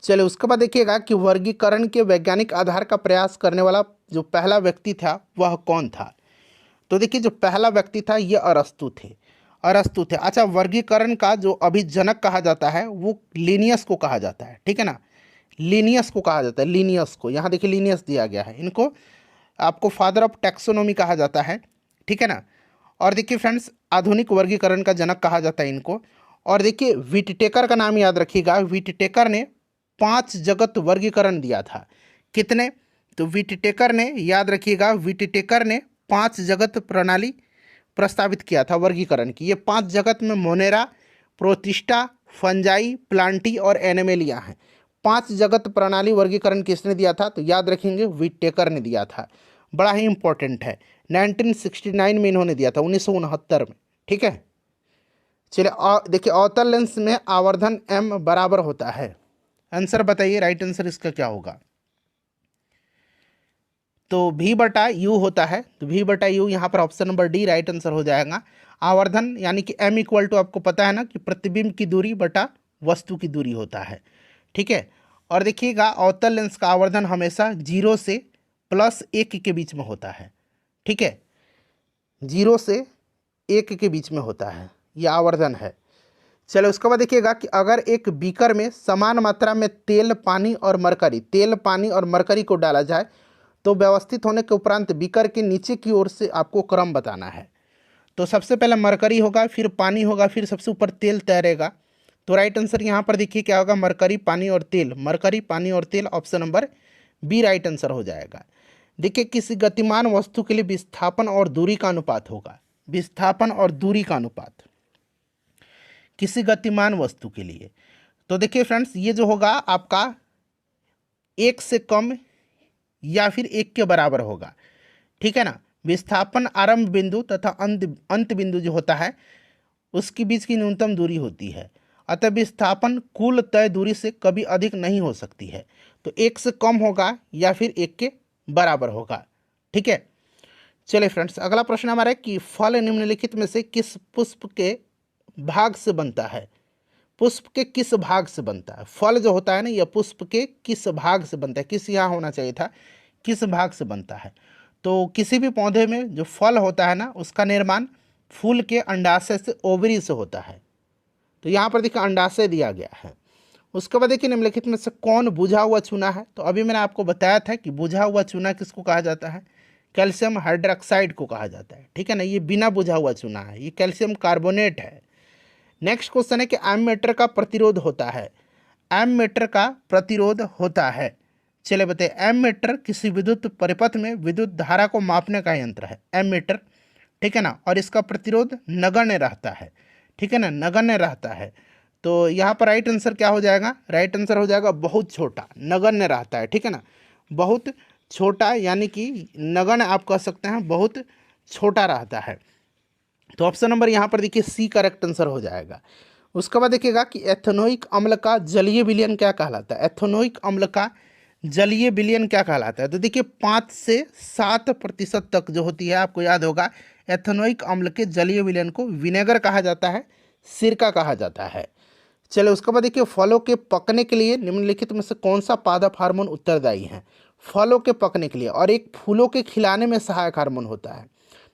S1: चलिए उसके बाद देखिएगा कि वर्गीकरण के वैज्ञानिक आधार का प्रयास करने वाला जो पहला व्यक्ति था वह कौन था। तो देखिए जो पहला व्यक्ति था ये अरस्तु थे, अरस्तु थे। अच्छा, वर्गीकरण का जो अभी जनक कहा जाता है वो लिनियस को कहा जाता है, ठीक है ना, लिनियस को कहा जाता है, लिनियस को। यहाँ देखिए लिनियस दिया गया है, इनको आपको फादर ऑफ टैक्सोनॉमी कहा जाता है, ठीक है ना। और देखिए फ्रेंड्स आधुनिक वर्गीकरण का जनक कहा जाता है इनको। और देखिए विटटेकर का नाम याद रखिएगा, विटटेकर ने 5 जगत वर्गीकरण दिया था। कितने, तो विटटेकर ने, याद रखिएगा, विटटेकर ने 5 जगत प्रणाली प्रस्तावित किया था वर्गीकरण की। ये 5 जगत में मोनेरा, प्रोटिस्टा, फंजाई, प्लांटी और एनिमेलिया हैं। 5 जगत प्रणाली वर्गीकरण किसने दिया था, तो याद रखेंगे विटटेकर ने दिया था, बड़ा ही इंपॉर्टेंट है। 1969 में इन्होंने दिया था, 1969 में, ठीक है। चलिए देखिए अवतल लेंस में आवर्धन m बराबर होता है, आंसर बताइए, राइट आंसर इसका क्या होगा। तो v बटा यू होता है, तो v बटा यू यहाँ पर option number D right answer हो जाएगा। आवर्धन यानी कि m इक्वल टू आपको पता है ना कि प्रतिबिंब की दूरी बटा वस्तु की दूरी होता है, ठीक है। और देखिएगा अवतल लेंस का आवर्धन हमेशा 0 से +1 के बीच में होता है, ठीक है, 0 से 1 के बीच में होता है, यह आवर्धन है। चलो उसके बाद देखिएगा कि अगर एक बीकर में समान मात्रा में तेल, पानी और मरकरी, तेल, पानी और मरकरी को डाला जाए तो व्यवस्थित होने के उपरांत बीकर के नीचे की ओर से आपको क्रम बताना है। तो सबसे पहले मरकरी होगा, फिर पानी होगा, फिर सबसे ऊपर तेल तैरेगा। तो राइट आंसर यहाँ पर देखिए क्या होगा, मरकरी, पानी और तेल, मरकरी, पानी और तेल, option number B right answer हो जाएगा। देखिए किसी गतिमान वस्तु के लिए विस्थापन और दूरी का अनुपात होगा, विस्थापन और दूरी का अनुपात किसी गतिमान वस्तु के लिए। तो देखिए फ्रेंड्स ये जो होगा आपका 1 से कम या फिर 1 के बराबर होगा, ठीक है ना। विस्थापन आरंभ बिंदु तथा अंत बिंदु जो होता है उसके बीच की न्यूनतम दूरी होती है, अतः विस्थापन कुल तय दूरी से कभी अधिक नहीं हो सकती है। तो 1 से कम होगा या फिर 1 के बराबर होगा, ठीक है। चलिए फ्रेंड्स अगला प्रश्न हमारा है कि फल निम्नलिखित में से किस पुष्प के भाग से बनता है, पुष्प के किस भाग से बनता है। फल जो होता है ना यह पुष्प के किस भाग से बनता है, किस यहाँ होना चाहिए था, किस भाग से बनता है। तो किसी भी पौधे में जो फल होता है ना उसका निर्माण फूल के अंडाशय से, ओवरी से होता है। तो यहाँ पर देखिए अंडाशय दिया गया है, उसके बाद देखिए निम्नलिखित में से कौन बुझा हुआ चूना है। तो अभी मैंने आपको बताया था कि बुझा हुआ चूना किसको कहा जाता है, कैल्शियम हाइड्रोक्साइड को कहा जाता है, ठीक है ना। ये बिना बुझा हुआ चूना है, ये कैल्शियम कार्बोनेट है। नेक्स्ट क्वेश्चन है कि एमीटर का प्रतिरोध होता है, एमीटर का प्रतिरोध होता है। चलिए बताइए, एमीटर किसी विद्युत परिपथ में विद्युत धारा को मापने का यंत्र है एमीटर, ठीक है ना। और इसका प्रतिरोध नगण्य रहता है, ठीक है ना, नगण्य रहता है। तो यहाँ पर राइट आंसर क्या हो जाएगा, राइट आंसर हो जाएगा बहुत छोटा, नगण्य रहता है, ठीक है ना, बहुत छोटा, यानी कि नगण्य आप कह सकते हैं, बहुत छोटा रहता है। तो ऑप्शन नंबर यहाँ पर देखिए सी करेक्ट आंसर हो जाएगा। उसके बाद देखिएगा कि एथेनोइक अम्ल का जलीय विलयन क्या कहलाता है, एथेनोइक अम्ल का जलीय विलयन क्या कहलाता है। तो देखिए 5 से 7% तक जो होती है, आपको याद होगा, एथेनोइक अम्ल के जलीय विलयन को विनेगर कहा जाता है, सिरका कहा जाता है। चलो उसके बाद देखिए फलों के पकने के लिए निम्नलिखित में से कौन सा पादप हार्मोन उत्तरदायी है, फलों के पकने के लिए। और एक फूलों के खिलाने में सहायक हार्मोन होता है,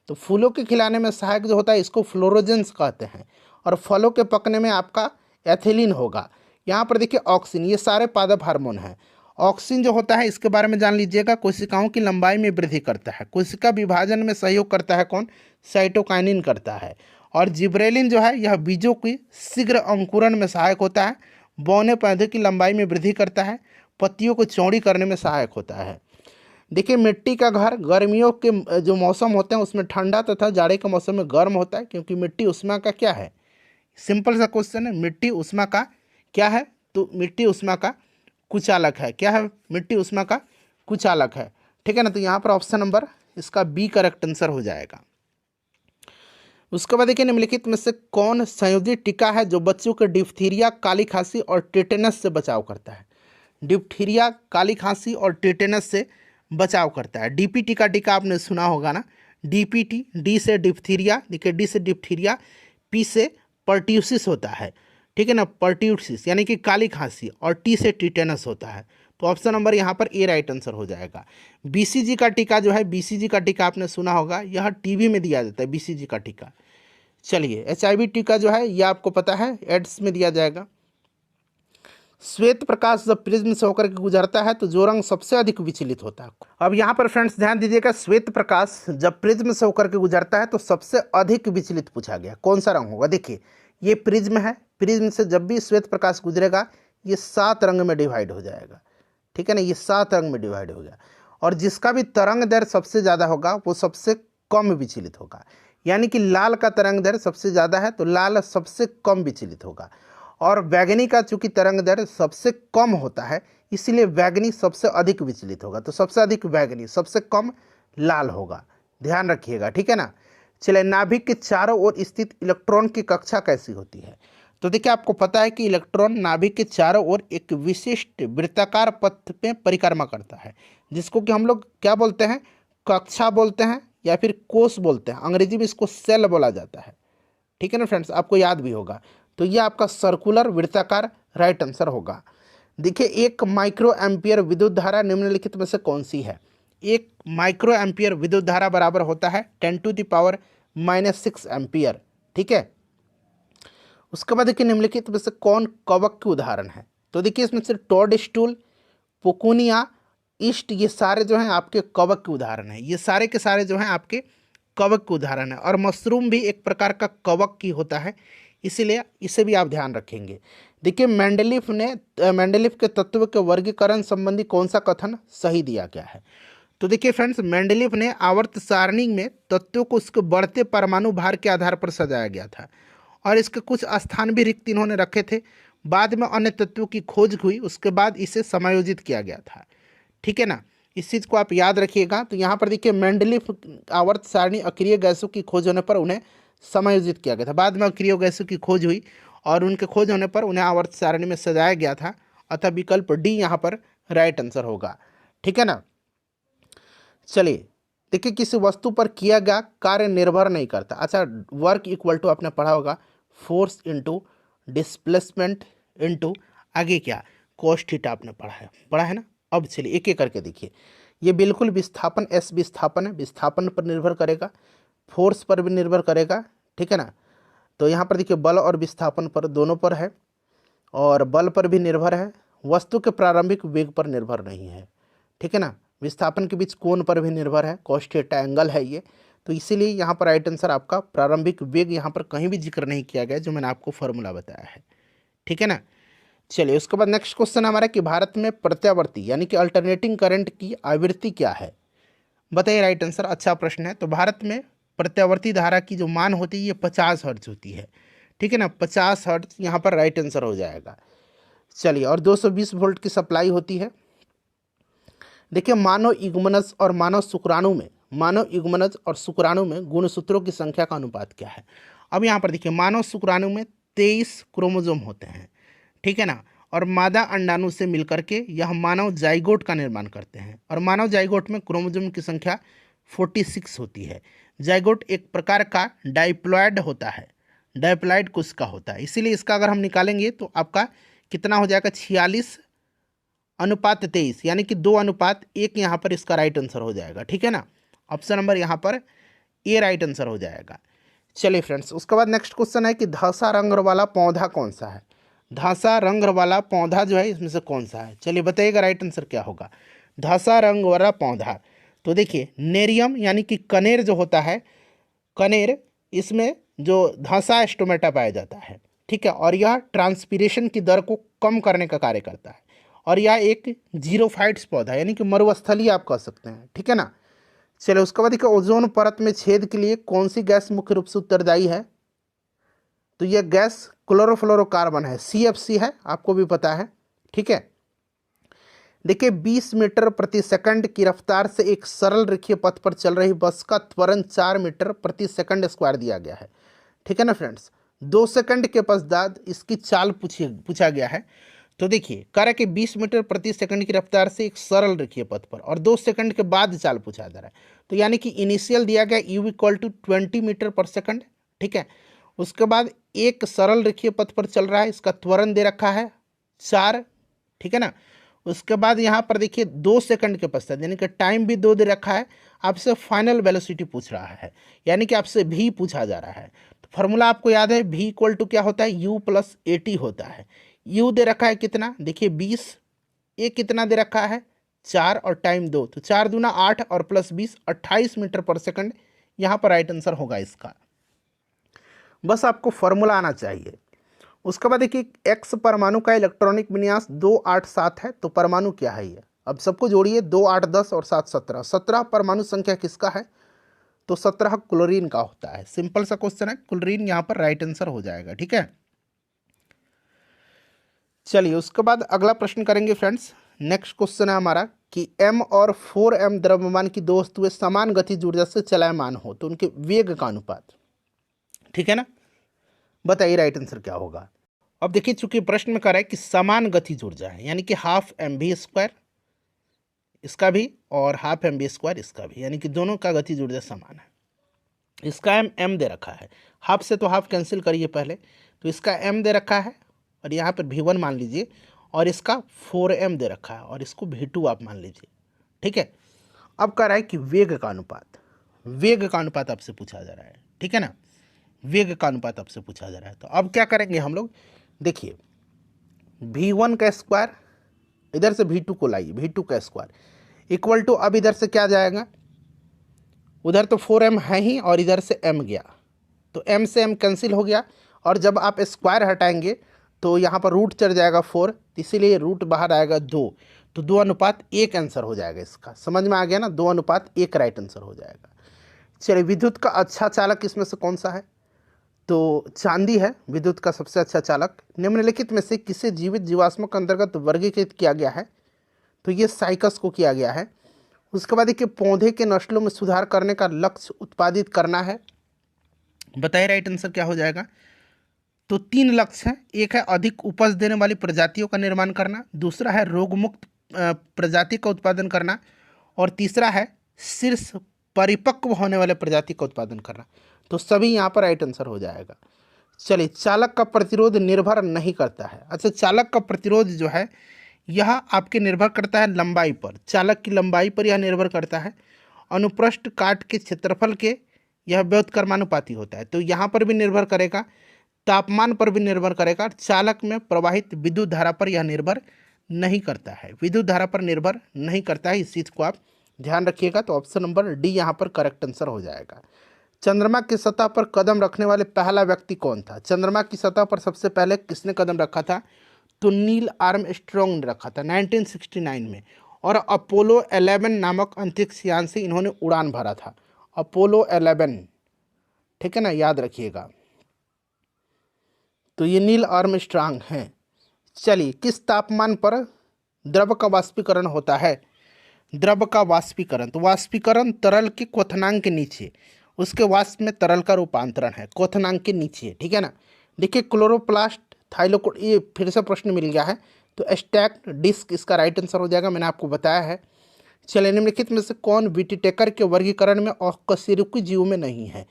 S1: तो फूलों के खिलाने में सहायक जो होता है इसको फ्लोरोजेंस कहते हैं, और फलों के पकने में आपका एथिलीन होगा। यहाँ पर देखिए ऑक्सिन, ये सारे पादप हार्मोन हैं। ऑक्सिन जो होता है इसके बारे में जान लीजिएगा, कोशिकाओं की लंबाई में वृद्धि करता है, कोशिका विभाजन में सहयोग करता है, कौन, साइटोकाइनिन करता है। और जिब्रेलिन जो है यह बीजों की शीघ्र अंकुरण में सहायक होता है, बौने पौधे की लंबाई में वृद्धि करता है, पत्तियों को चौड़ी करने में सहायक होता है। देखिए मिट्टी का घर गर्मियों के जो मौसम होते हैं उसमें ठंडा तथा जाड़े के मौसम में गर्म होता है, क्योंकि मिट्टी ऊष्मा का क्या है, सिंपल सा क्वेश्चन है, मिट्टी ऊष्मा का क्या है, तो मिट्टी ऊष्मा का कुचालक है। क्या है, मिट्टी ऊष्मा का कुचालक है, ठीक है ना। तो यहाँ पर ऑप्शन नंबर इसका बी करेक्ट आंसर हो जाएगा। उसके बाद देखिए निम्नलिखित में से कौन संयोजित टीका है जो बच्चों के डिप्थीरिया, काली खांसी और टेटेनस से बचाव करता है, डिप्थीरिया, काली खांसी और टेटेनस से बचाव करता है। डीपीटी का टीका आपने सुना होगा ना, डीपीटी, डी से डिप्थीरिया, देखिए डी से डिप्थीरिया, पी से पर्ट्यूसिस होता है, ठीक है ना, पर्ट्यूसिस यानी कि काली खांसी, और टी से टिटेनस होता है। तो ऑप्शन नंबर यहाँ पर ए राइट आंसर हो जाएगा। बीसीजी का टीका जो है, बीसीजी का टीका आपने सुना होगा, यह टीबी में दिया जाता है, बीसीजी का टीका। चलिए एचआईवी टीका जो है यह आपको पता है एड्स में दिया जाएगा। श्वेत प्रकाश जब प्रिज्म से होकर के गुजरता है तो जो रंग सबसे अधिक विचलित होता है। अब यहाँ पर फ्रेंड्स ध्यान दीजिएगा, श्वेत प्रकाश जब प्रिज्म से होकर के गुजरता है तो सबसे अधिक विचलित पूछा गया, कौन सा रंग होगा। देखिए ये प्रिज्म है, प्रिज्म से जब भी श्वेत प्रकाश गुजरेगा ये 7 रंग में डिवाइड हो जाएगा, ठीक है ना, ये 7 रंग में डिवाइड हो गया। और जिसका भी तरंग दैर्घ्य सबसे ज़्यादा होगा वो सबसे कम विचलित होगा, यानी कि लाल का तरंग दैर्घ्य सबसे ज़्यादा है तो लाल सबसे कम विचलित होगा। और बैगनी का चूंकि तरंग दैर्घ्य सबसे कम होता है इसलिए बैगनी सबसे अधिक विचलित होगा, तो सबसे अधिक बैगनी, सबसे कम लाल होगा, ध्यान रखिएगा, ठीक है ना। चलिए नाभिक के चारों ओर स्थित इलेक्ट्रॉन की कक्षा कैसी होती है। तो देखिए आपको पता है कि इलेक्ट्रॉन नाभिक के चारों ओर एक विशिष्ट वृत्ताकार पथ पे परिक्रमा करता है, जिसको कि हम लोग क्या बोलते हैं, कक्षा बोलते हैं या फिर कोष बोलते हैं, अंग्रेजी में इसको सेल बोला जाता है, ठीक है ना फ्रेंड्स, आपको याद भी होगा। तो ये आपका सर्कुलर वृत्ताकार राइट आंसर होगा। देखिए 1 माइक्रो एम्पियर विद्युत धारा निम्नलिखित में से कौन सी है। 1 माइक्रो एम्पियर विद्युत धारा बराबर होता है 10⁻⁻⁶ एम्पियर, ठीक है। उसके बाद देखिए निम्नलिखित में से कौन कवक के उदाहरण है। तो देखिए इसमें से टॉड स्टूल, पुकुनिया, ईस्ट, ये सारे जो हैं आपके कवक के उदाहरण हैं, ये सारे के सारे जो हैं आपके कवक के उदाहरण है। और मशरूम भी एक प्रकार का कवक की होता है, इसीलिए इसे भी आप ध्यान रखेंगे। देखिए मेंडलीफ के तत्व के वर्गीकरण संबंधी कौन सा कथन सही दिया गया है। तो देखिए फ्रेंड्स मेंडलीफ ने आवर्त सारणी में तत्वों को उसके बढ़ते परमाणु भार के आधार पर सजाया गया था, और इसके कुछ स्थान भी रिक्त इन्होंने रखे थे। बाद में अन्य तत्वों की खोज हुई, उसके बाद इसे समायोजित किया गया था, ठीक है ना, इस चीज़ को आप याद रखिएगा। तो यहाँ पर देखिए मेंडलीफ आवर्त सारणी अक्रिय गैसों की खोज होने पर उन्हें समायोजित किया गया था, बाद में अक्रिय गैसों की खोज हुई और उनके खोज होने पर उन्हें आवर्त सारणी में सजाया गया था, अतः विकल्प डी यहाँ पर राइट आंसर होगा, ठीक है ना। चलिए देखिए किसी वस्तु पर किया गया कार्य निर्भर नहीं करता। अच्छा, वर्क इक्वल टू आपने पढ़ा होगा फोर्स इंटू डिस्प्लेसमेंट इंटू आगे क्या कॉस थीटा आपने पढ़ा है ना। अब चलिए एक एक करके देखिए, ये बिल्कुल विस्थापन, एस विस्थापन है, विस्थापन पर निर्भर करेगा, फोर्स पर भी निर्भर करेगा, ठीक है ना। तो यहाँ पर देखिए बल और विस्थापन पर दोनों पर है। और बल पर भी निर्भर है, वस्तु के प्रारंभिक वेग पर निर्भर नहीं है, ठीक है ना। विस्थापन के बीच कोण पर भी निर्भर है, cos थीटा एंगल है ये, तो इसीलिए यहाँ पर राइट आंसर आपका प्रारंभिक वेग यहाँ पर कहीं भी जिक्र नहीं किया गया जो मैंने आपको फॉर्मूला बताया है, ठीक है ना। चलिए उसके बाद नेक्स्ट क्वेश्चन हमारा कि भारत में प्रत्यावर्ती यानी कि अल्टरनेटिंग करंट की आवृत्ति क्या है, बताइए राइट आंसर। अच्छा प्रश्न है। तो भारत में प्रत्यावर्ती धारा की जो मान होती है ये 50 हर्ट्ज होती है, ठीक है ना, 50 हर्ट्ज यहाँ पर राइट आंसर हो जाएगा। चलिए, और 220 वोल्ट की सप्लाई होती है। देखिए, मानव युग्मनज और मानव शुक्राणु में गुणसूत्रों की संख्या का अनुपात क्या है। अब यहाँ पर देखिए, मानव शुक्राणु में 23 क्रोमोसोम होते हैं, ठीक है ना, और मादा अंडाणु से मिलकर के यह मानव जाइगोट का निर्माण करते हैं, और मानव जाइगोट में क्रोमोसोम की संख्या 46 होती है। जाइगोट एक प्रकार का डाइप्लॉयड होता है, डाइप्लॉयड कोशिका होता है, इसीलिए इसका अगर हम निकालेंगे तो आपका कितना हो जाएगा, 46:23, यानी कि 2:1 यहाँ पर इसका राइट आंसर हो जाएगा, ठीक है ना। ऑप्शन नंबर यहाँ पर ए राइट आंसर हो जाएगा। चलिए फ्रेंड्स, उसके बाद नेक्स्ट क्वेश्चन है कि धसा रंग वाला पौधा कौन सा है। धसा रंग वाला पौधा जो है इसमें से कौन सा है, चलिए बताइएगा राइट आंसर क्या होगा। धसा रंग वाला पौधा, तो देखिए नेरियम यानी कि कनेर जो होता है, कनेर, इसमें जो धसा स्टोमेटा पाया जाता है, ठीक है, और यह ट्रांसपीरेशन की दर को कम करने का कार्य करता है, और यह एक जीरोफाइट्स पौधा है यानी कि मरुस्थलीय आप कह सकते हैं, ठीक है ना। चलिए उसके बाद देखिए, ओजोन परत में छेद के लिए कौन सी गैस मुख्य रूप से उत्तरदायी है। तो यह गैस क्लोरोफ्लोरोकार्बन है, CFC है, आपको भी पता है, ठीक है। देखिए, 20 मीटर प्रति सेकंड की रफ्तार से एक सरल रेखीय पथ पर चल रही बस का त्वरण 4 मीटर प्रति सेकंड स्क्वायर दिया गया है, ठीक है ना फ्रेंड्स। 2 सेकंड के पश्चात इसकी चाल पूछा गया है। तो देखिए, कह रहा है कि 20 मीटर प्रति सेकंड की रफ्तार से एक सरल रेखीय पथ पर, और 2 सेकंड के बाद चाल पूछा जा रहा है, तो यानी कि इनिशियल दिया गया u = 20 मीटर पर सेकंड, ठीक है। उसके बाद एक सरल रेखीय पथ पर चल रहा है, इसका त्वरण दे रखा है 4, ठीक है ना। उसके बाद यहाँ पर देखिए 2 सेकंड के पश्चात, यानी कि टाइम भी 2 दे रखा है, आपसे फाइनल वेलोसिटी पूछ रहा है, यानी कि आपसे भी पूछा जा रहा है। तो फॉर्मूला आपको याद है, v = क्या होता है, u + at होता है। u दे रखा है कितना, देखिए 20, ए कितना दे रखा है 4, और टाइम 2, तो 4 दूना 8 और +20 28 मीटर पर सेकंड यहाँ पर राइट आंसर होगा इसका। बस आपको फॉर्मूला आना चाहिए। उसके बाद देखिए, एक्स परमाणु का इलेक्ट्रॉनिक विन्यास 287 है, तो परमाणु क्या है ये, अब सबको जोड़िए, 2 8 10 और 7 17, 17 परमाणु संख्या किसका है, तो 17 क्लोरीन का होता है। सिंपल सा क्वेश्चन है, क्लोरीन यहाँ पर राइट आंसर हो जाएगा, ठीक है। चलिए उसके बाद अगला प्रश्न करेंगे फ्रेंड्स। नेक्स्ट क्वेश्चन है हमारा कि m और 4m द्रव्यमान की दो वस्तुएं समान गतिज ऊर्जा से चलायमान हो तो उनके वेग का अनुपात, ठीक है ना, बताइए राइट आंसर क्या होगा। अब देखिए, चूंकि प्रश्न में कह रहा है कि समान गतिज ऊर्जा है, यानी कि ½ mv² इसका भी और ½ mv² इसका भी, यानी कि दोनों का गतिज ऊर्जा समान है। इसका m दे रखा है, हाफ से तो हाफ कैंसिल करिए पहले, तो इसका m दे रखा है और यहाँ पर V1 मान लीजिए, और इसका 4m दे रखा है और इसको V2 आप मान लीजिए, ठीक है। अब कह रहा है कि वेग का अनुपात आपसे पूछा जा रहा है, ठीक है ना, वेग का अनुपात आपसे पूछा जा रहा है। तो अब क्या करेंगे हम लोग, देखिए V1 का स्क्वायर, इधर से V2 को लाइए, V2 का स्क्वायर इक्वल टू, अब इधर से क्या जाएगा, उधर तो 4m है ही और इधर से m गया, तो m से m कैंसिल हो गया, और जब आप स्क्वायर हटाएंगे तो यहाँ पर रूट चढ़ जाएगा 4, इसीलिए रूट बाहर आएगा 2, तो 2:1 आंसर हो जाएगा इसका। समझ में आ गया ना, 2:1 राइट आंसर हो जाएगा। चलिए, विद्युत का अच्छा चालक इसमें से कौन सा है, तो चांदी है विद्युत का सबसे अच्छा चालक। निम्नलिखित में से किसे जीवित जीवाश्मों के अंतर्गत वर्गीकृत किया गया है, तो ये साइकस को किया गया है। उसके बाद देखिए, पौधे के नस्लों में सुधार करने का लक्ष्य उत्पादित करना है, बताइए राइट आंसर क्या हो जाएगा। तो 3 लक्ष्य हैं, एक है अधिक उपज देने वाली प्रजातियों का निर्माण करना, दूसरा है रोगमुक्त प्रजाति का उत्पादन करना, और तीसरा है शीर्ष परिपक्व होने वाले प्रजाति का उत्पादन करना। तो सभी यहाँ पर राइट आंसर हो जाएगा। चलिए, चालक का प्रतिरोध निर्भर नहीं करता है। अच्छा, चालक का प्रतिरोध जो है यह आपके निर्भर करता है लंबाई पर, चालक की लंबाई पर यह निर्भर करता है। अनुप्रस्थ काट के क्षेत्रफल के यह व्युत्क्रमानुपाती होता है, तो यहाँ पर भी निर्भर करेगा। तापमान पर भी निर्भर करेगा, चालक में प्रवाहित विद्युत धारा पर यह निर्भर नहीं करता है, विद्युत धारा पर निर्भर नहीं करता है। इस चीज़ को आप ध्यान रखिएगा। तो ऑप्शन नंबर डी यहाँ पर करेक्ट आंसर हो जाएगा। चंद्रमा की सतह पर कदम रखने वाले पहला व्यक्ति कौन था? चंद्रमा की सतह पर सबसे पहले किसने कदम रखा था? तो नील आर्मस्ट्रॉन्ग ने रखा था 1969 में। और अपोलो 11 नामक अंतरिक्ष यान से इन्होंने उड़ान भरा था, अपोलो 11, ठीक है ना, याद रखिएगा। तो ये नील आर्मस्ट्रॉन्ग हैं। चलिए, किस तापमान पर द्रव का वाष्पीकरण होता है? द्रव का वाष्पीकरण, तो वाष्पीकरण तरल के क्वथनांक के नीचे, उसके वाष्प में तरल का रूपांतरण है, क्वथनांक के नीचे, ठीक है ना। देखिए, क्लोरोप्लास्ट, थाइलोकोड, ये फिर से प्रश्न मिल गया है। तो स्टैक्ड डिस्क इसका राइट आंसर हो जाएगा, मैंने आपको बताया है। चलिए, निम्नलिखित में से कौन विटिटेकर के वर्गीकरण में अकशेरुकी जीवों में नहीं है?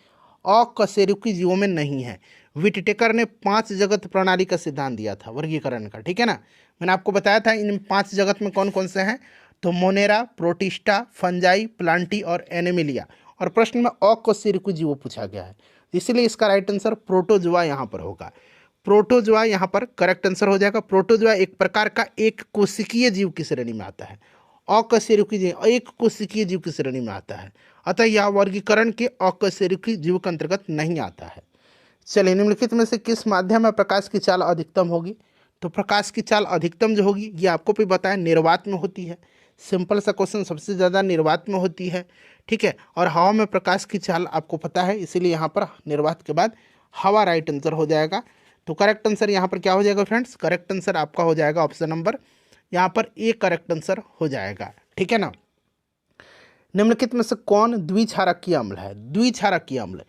S1: अकशेरुकी जीवों में नहीं है। विटिटेकर ने 5 जगत प्रणाली का सिद्धांत दिया था वर्गीकरण का, ठीक है ना। मैंने आपको बताया था इन 5 जगत में कौन कौन से हैं। तो मोनेरा, प्रोटिस्टा, फंजाई, प्लांटी और एनिमिलिया। और प्रश्न में अकशेरुकी जीवों पूछा गया है, इसलिए इसका राइट आंसर प्रोटोजोआ यहाँ पर होगा। प्रोटोजोआ यहाँ पर करेक्ट आंसर हो जाएगा। प्रोटोजोआ एक प्रकार का एक कोशिकीय जीव की श्रेणी में आता है, अकशेरुकी जीव एक कोशिकीय जीव की श्रेणी में आता है, अतः यह वर्गीकरण के अकशेरुकी जीव के अंतर्गत नहीं आता है। चलिए, निम्नलिखित में से किस माध्यम में प्रकाश की चाल अधिकतम होगी? तो प्रकाश की चाल अधिकतम जो होगी ये आपको भी बताया निर्वात में होती है। सिंपल सा क्वेश्चन, सबसे ज़्यादा निर्वात में होती है, ठीक है। और हवा में प्रकाश की चाल आपको पता है, इसीलिए यहाँ पर निर्वात के बाद हवा राइट आंसर हो जाएगा। तो करेक्ट आंसर यहाँ पर क्या हो जाएगा फ्रेंड्स? करेक्ट आंसर आपका हो जाएगा ऑप्शन नंबर यहाँ पर ए करेक्ट आंसर हो जाएगा, ठीक है ना। निम्नलिखित में से कौन द्विक्षारकीय अम्ल है? द्विक्षारकीय अम्ल,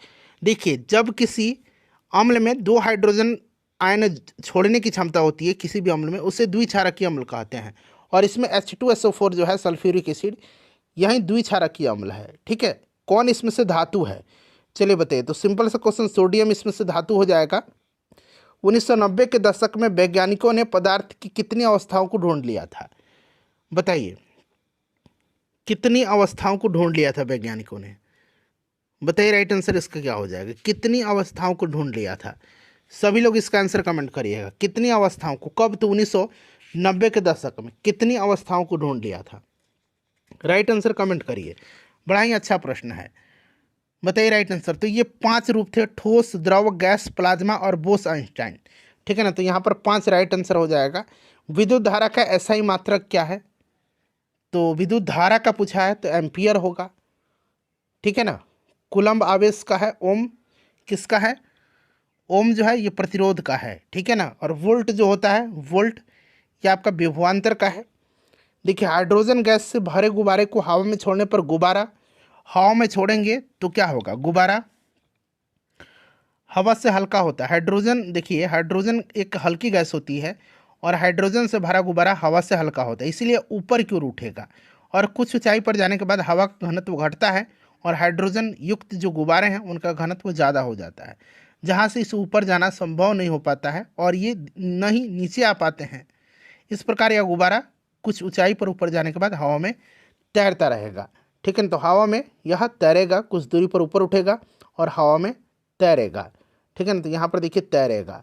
S1: देखिए, जब किसी अम्ल में 2 हाइड्रोजन आयन छोड़ने की क्षमता होती है किसी भी अम्ल में, उसे द्विक्षारकीय अम्ल कहते हैं। और इसमें H2SO4 जो है सल्फ्यूरिक एसिड, यही द्विक्षारकीय अम्ल है, ठीक है। कौन इसमें से धातु है? चलिए बताइए। तो सिंपल सा क्वेश्चन, सोडियम इसमें से धातु हो जाएगा। 1990 के दशक में वैज्ञानिकों ने पदार्थ की कितनी अवस्थाओं को ढूंढ लिया था? बताइए, कितनी अवस्थाओं को ढूंढ लिया था वैज्ञानिकों ने? बताइए, राइट आंसर इसका क्या हो जाएगा? कितनी अवस्थाओं को ढूंढ लिया था? सभी लोग इसका आंसर कमेंट करिएगा। कितनी अवस्थाओं को, कब? तो 1990 के दशक में कितनी अवस्थाओं को ढूंढ लिया था? राइट आंसर कमेंट करिए, बड़ा ही अच्छा प्रश्न है। बताइए राइट आंसर। तो ये 5 रूप थे, ठोस, द्रव, गैस, प्लाज्मा और बोस आइंस्टाइन, ठीक है ना। तो यहाँ पर 5 राइट आंसर हो जाएगा। विद्युत धारा का एसआई मात्रक क्या है? तो विद्युत धारा का पूछा है तो एम्पियर होगा, ठीक है ना। कूलम्ब आवेश का है, ओम किसका है? ओम जो है ये प्रतिरोध का है, ठीक है ना। और वोल्ट जो होता है, वोल्ट ये आपका विभवांतर का है। देखिए, हाइड्रोजन गैस से भरे गुब्बारे को हवा में छोड़ने पर गुब्बारा, हवा में छोड़ेंगे तो क्या होगा? गुब्बारा हवा से हल्का होता है। हाइड्रोजन, देखिए, हाइड्रोजन एक हल्की गैस होती है और हाइड्रोजन से भरा गुब्बारा हवा से हल्का होता है, इसीलिए ऊपर की ओर उठेगा। और कुछ ऊंचाई पर जाने के बाद हवा का घनत्व घटता है और हाइड्रोजन युक्त जो गुब्बारे हैं उनका घनत्व ज़्यादा हो जाता है, जहाँ से इसे ऊपर जाना संभव नहीं हो पाता है और ये न ही नीचे आ पाते हैं। इस प्रकार यह गुब्बारा कुछ ऊंचाई पर ऊपर जाने के बाद हवा में तैरता रहेगा, ठीक है। तो हवा में यह तैरेगा, कुछ दूरी पर ऊपर उठेगा और हवा में तैरेगा, ठीक है ना। तो यहाँ पर देखिए तैरेगा।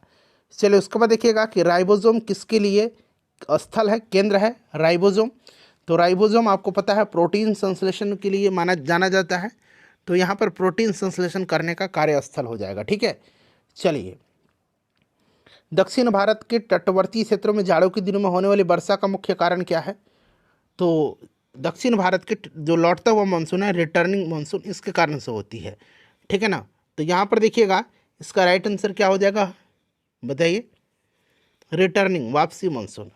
S1: चलिए, उसके बाद देखिएगा कि राइबोसोम किसके लिए स्थल है, केंद्र है राइबोसोम। तो राइबोसोम आपको पता है प्रोटीन संश्लेषण के लिए जाना जाता है, तो यहाँ पर प्रोटीन संश्लेषण करने का कार्यस्थल हो जाएगा, ठीक है। चलिए, दक्षिण भारत के तटवर्ती क्षेत्रों में जाड़ों के दिनों में होने वाली वर्षा का मुख्य कारण क्या है? तो दक्षिण भारत के जो लौटता हुआ मानसून है, रिटर्निंग मानसून, इसके कारण से होती है, ठीक है ना। तो यहाँ पर देखिएगा इसका राइट आंसर क्या हो जाएगा? बताइए, रिटर्निंग, वापसी मानसून।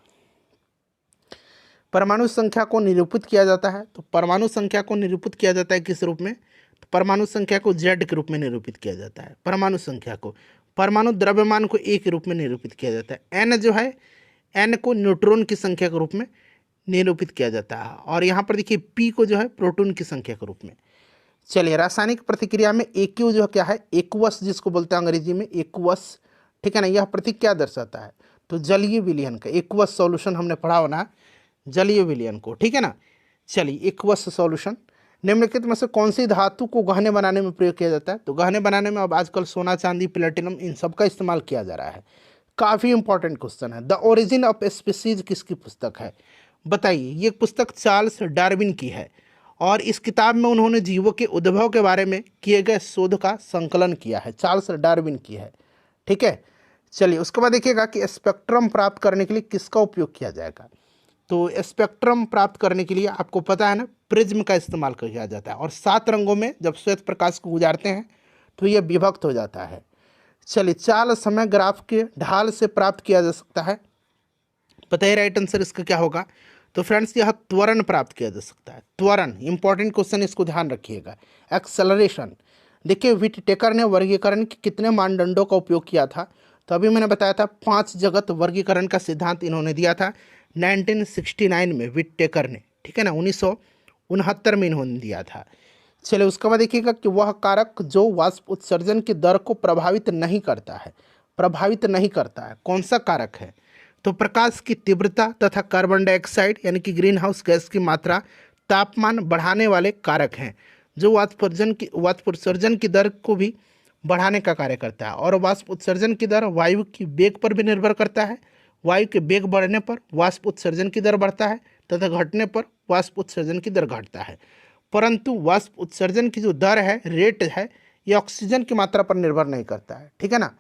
S1: परमाणु संख्या को निरूपित किया जाता है, तो परमाणु संख्या को निरूपित किया जाता है किस रूप में? तो परमाणु संख्या को Z के रूप में निरूपित किया जाता है। परमाणु संख्या को, परमाणु द्रव्यमान को A के रूप में निरूपित किया जाता है। N जो है, N को न्यूट्रॉन की संख्या के रूप में निरूपित किया जाता है। और यहाँ पर देखिए P को जो है प्रोटॉन की संख्या के रूप में। चलिए, रासायनिक प्रतिक्रिया में AQ जो क्या है, एक्वस जिसको बोलते हैं अंग्रेजी में, एक्वस, ठीक है ना। यह प्रतीक क्या दर्शाता है? तो जलीय विलयन का, एक्वस सॉल्यूशन हमने पढ़ा होना जलीय विलयन को, ठीक है ना। चलिए, एक्वस सॉल्यूशन निम्नलिखित में से कौन सी धातु को गहने बनाने में प्रयोग किया जाता है? तो गहने बनाने में अब आजकल सोना, चांदी, प्लेटिनम इन सब का इस्तेमाल किया जा रहा है। काफ़ी इंपॉर्टेंट क्वेश्चन है। द ओरिजिन ऑफ स्पीसीज किसकी पुस्तक है? बताइए। ये पुस्तक चार्ल्स डार्विन की है और इस किताब में उन्होंने जीवों के उद्भव के बारे में किए गए शोध का संकलन किया है। चार्ल्स डार्विन की है, ठीक है। चलिए, उसके बाद देखिएगा कि स्पेक्ट्रम प्राप्त करने के लिए किसका उपयोग किया जाएगा? तो स्पेक्ट्रम प्राप्त करने के लिए आपको पता है ना, प्रिज्म का इस्तेमाल किया जाता है और 7 रंगों में जब श्वेत प्रकाश को गुजारते हैं तो यह विभक्त हो जाता है। चलिए, चाल समय ग्राफ के ढाल से प्राप्त किया जा सकता है। बताइए राइट आंसर इसका क्या होगा? तो फ्रेंड्स, यह त्वरण प्राप्त किया जा सकता है। त्वरण इंपॉर्टेंट क्वेश्चन, इसको ध्यान रखिएगा। एक्सेलरेशन, देखिए विट टेकर ने वर्गीकरण के कितने मानदंडों का उपयोग किया था? तो अभी मैंने बताया था 5 जगत वर्गीकरण का सिद्धांत इन्होंने दिया था 1969 में विट टेकर ने, ठीक है ना। 1969 में इन्होंने दिया था। चलिए, उसके बाद देखिएगा कि वह कारक जो वाष्प उत्सर्जन की दर को प्रभावित नहीं करता है। प्रभावित नहीं करता है, कौन सा कारक है? तो प्रकाश की तीव्रता तथा कार्बन डाइऑक्साइड यानी कि ग्रीन हाउस गैस की मात्रा तापमान बढ़ाने वाले कारक हैं, जो वाष्प उत्सर्जन की दर को भी बढ़ाने का कार्य करता है। और वाष्प उत्सर्जन की दर वायु की वेग पर भी निर्भर करता है। वायु के वेग बढ़ने पर वाष्प उत्सर्जन की दर बढ़ता है तथा घटने पर वाष्प उत्सर्जन की दर घटता है। परंतु वाष्प उत्सर्जन की जो दर है, रेट है, ये ऑक्सीजन की मात्रा पर निर्भर नहीं करता है, ठीक है ना।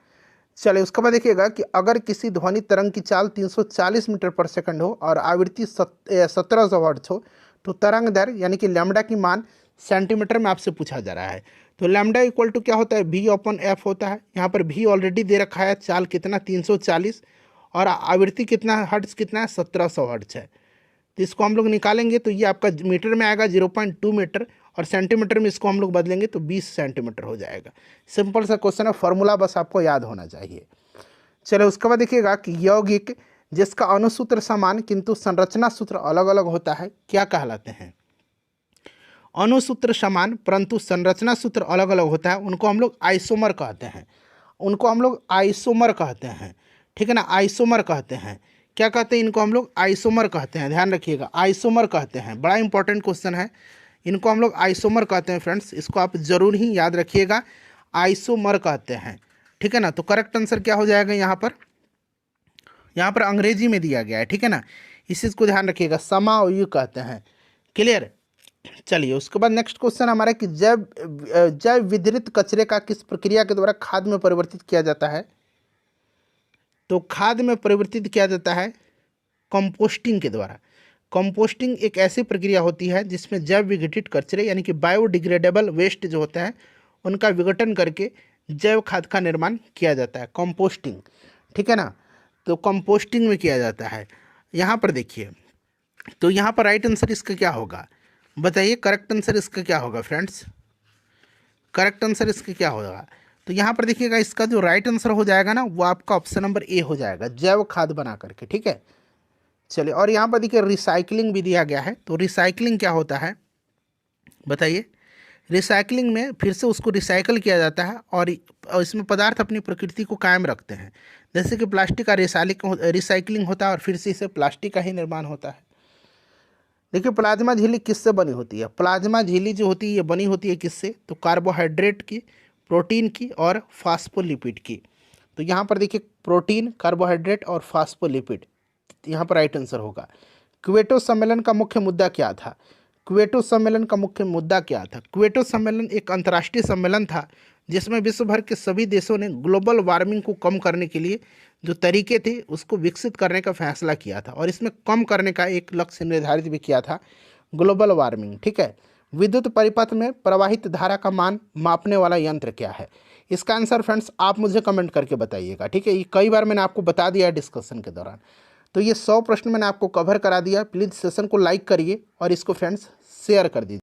S1: चलिए, उसके बाद देखिएगा कि अगर किसी ध्वनि तरंग की चाल 340 मीटर पर सेकंड हो और आवृत्ति 1700 हर्ट्ज हो तो तरंग दर यानी कि लैम्डा की मान सेंटीमीटर में आपसे पूछा जा रहा है। तो लैम्डा इक्वल टू क्या होता है? V/F होता है। यहाँ पर V ऑलरेडी दे रखा है, चाल कितना 340 और आवृत्ति कितना हर्ट्ज कितना है 1700 हर्ट्ज है। तो इसको हम लोग निकालेंगे तो ये आपका मीटर में आएगा 0.2 मीटर और सेंटीमीटर में इसको हम लोग बदलेंगे तो 20 सेंटीमीटर हो जाएगा। सिंपल सा क्वेश्चन है, फॉर्मूला बस आपको याद होना चाहिए। चलो, उसके बाद देखिएगा कि यौगिक जिसका अणुसूत्र समान किंतु संरचना सूत्र अलग अलग होता है क्या कहलाते हैं? अणुसूत्र समान परंतु संरचना सूत्र अलग अलग होता है, उनको हम लोग आइसोमर कहते हैं। उनको हम लोग आइसोमर कहते हैं, ठीक है ना। आइसोमर कहते हैं। क्या कहते हैं? इनको हम लोग आइसोमर कहते हैं। ध्यान रखिएगा, आइसोमर कहते हैं। बड़ा इंपॉर्टेंट क्वेश्चन है, इनको हम लोग आइसोमर कहते हैं फ्रेंड्स। इसको आप जरूर ही याद रखिएगा, आइसोमर कहते हैं, ठीक है ना। तो करेक्ट आंसर क्या हो जाएगा? यहाँ पर अंग्रेजी में दिया गया है, ठीक है ना। इस चीज़ को ध्यान रखिएगा, समावयव कहते हैं। क्लियर? चलिए, उसके बाद नेक्स्ट क्वेश्चन हमारा कि जैव विघटित कचरे का किस प्रक्रिया के द्वारा खाद में परिवर्तित किया जाता है? तो खाद में परिवर्तित किया जाता है कंपोस्टिंग के द्वारा। कंपोस्टिंग एक ऐसी प्रक्रिया होती है जिसमें जैव विघटित कचरे यानी कि बायोडिग्रेडेबल वेस्ट जो होता है उनका विघटन करके जैव खाद का निर्माण किया जाता है, कंपोस्टिंग, ठीक है ना। तो कंपोस्टिंग में किया जाता है। यहाँ पर देखिए, तो यहाँ पर राइट आंसर इसका क्या होगा? बताइए, करेक्ट आंसर इसका क्या होगा फ्रेंड्स? करेक्ट आंसर इसका क्या होगा? तो यहाँ पर देखिएगा, इसका जो राइट आंसर हो जाएगा ना, वो आपका ऑप्शन नंबर ए हो जाएगा, जैव खाद बना करके, ठीक है। चलिए, और यहाँ पर देखिए रिसाइकलिंग भी दिया गया है। तो रिसाइकलिंग क्या होता है बताइए? रिसाइकलिंग में फिर से उसको रिसाइकल किया जाता है और इसमें पदार्थ अपनी प्रकृति को कायम रखते हैं। जैसे कि प्लास्टिक का रिसाइकलिंग होता है और फिर से इसे प्लास्टिक का ही निर्माण होता है। देखिए, प्लाज्मा झिल्ली किससे बनी होती है? प्लाज्मा झिल्ली जो होती है ये बनी होती है किससे? तो कार्बोहाइड्रेट की, प्रोटीन की और फास्फोलिपिड की। तो यहाँ पर देखिए, प्रोटीन, कार्बोहाइड्रेट और फास्फोलिपिड, यहाँ पर राइट आंसर होगा। क्वेटो सम्मेलन का मुख्य मुद्दा क्या था? क्वेटो सम्मेलन का मुख्य मुद्दा क्या था? क्वेटो सम्मेलन एक अंतर्राष्ट्रीय सम्मेलन था जिसमें विश्व भर के सभी देशों ने ग्लोबल वार्मिंग को कम करने के लिए जो तरीके थे उसको विकसित करने का फैसला किया था और इसमें कम करने का एक लक्ष्य निर्धारित भी किया था, ग्लोबल वार्मिंग, ठीक है। विद्युत परिपथ में प्रवाहित धारा का मान मापने वाला यंत्र क्या है? इसका आंसर फ्रेंड्स आप मुझे कमेंट करके बताइएगा, ठीक है। ये कई बार मैंने आपको बता दिया है डिस्कशन के दौरान। तो ये 100 प्रश्न मैंने आपको कवर करा दिया। प्लीज़ सेशन को लाइक करिए और इसको फ्रेंड्स शेयर कर दीजिए।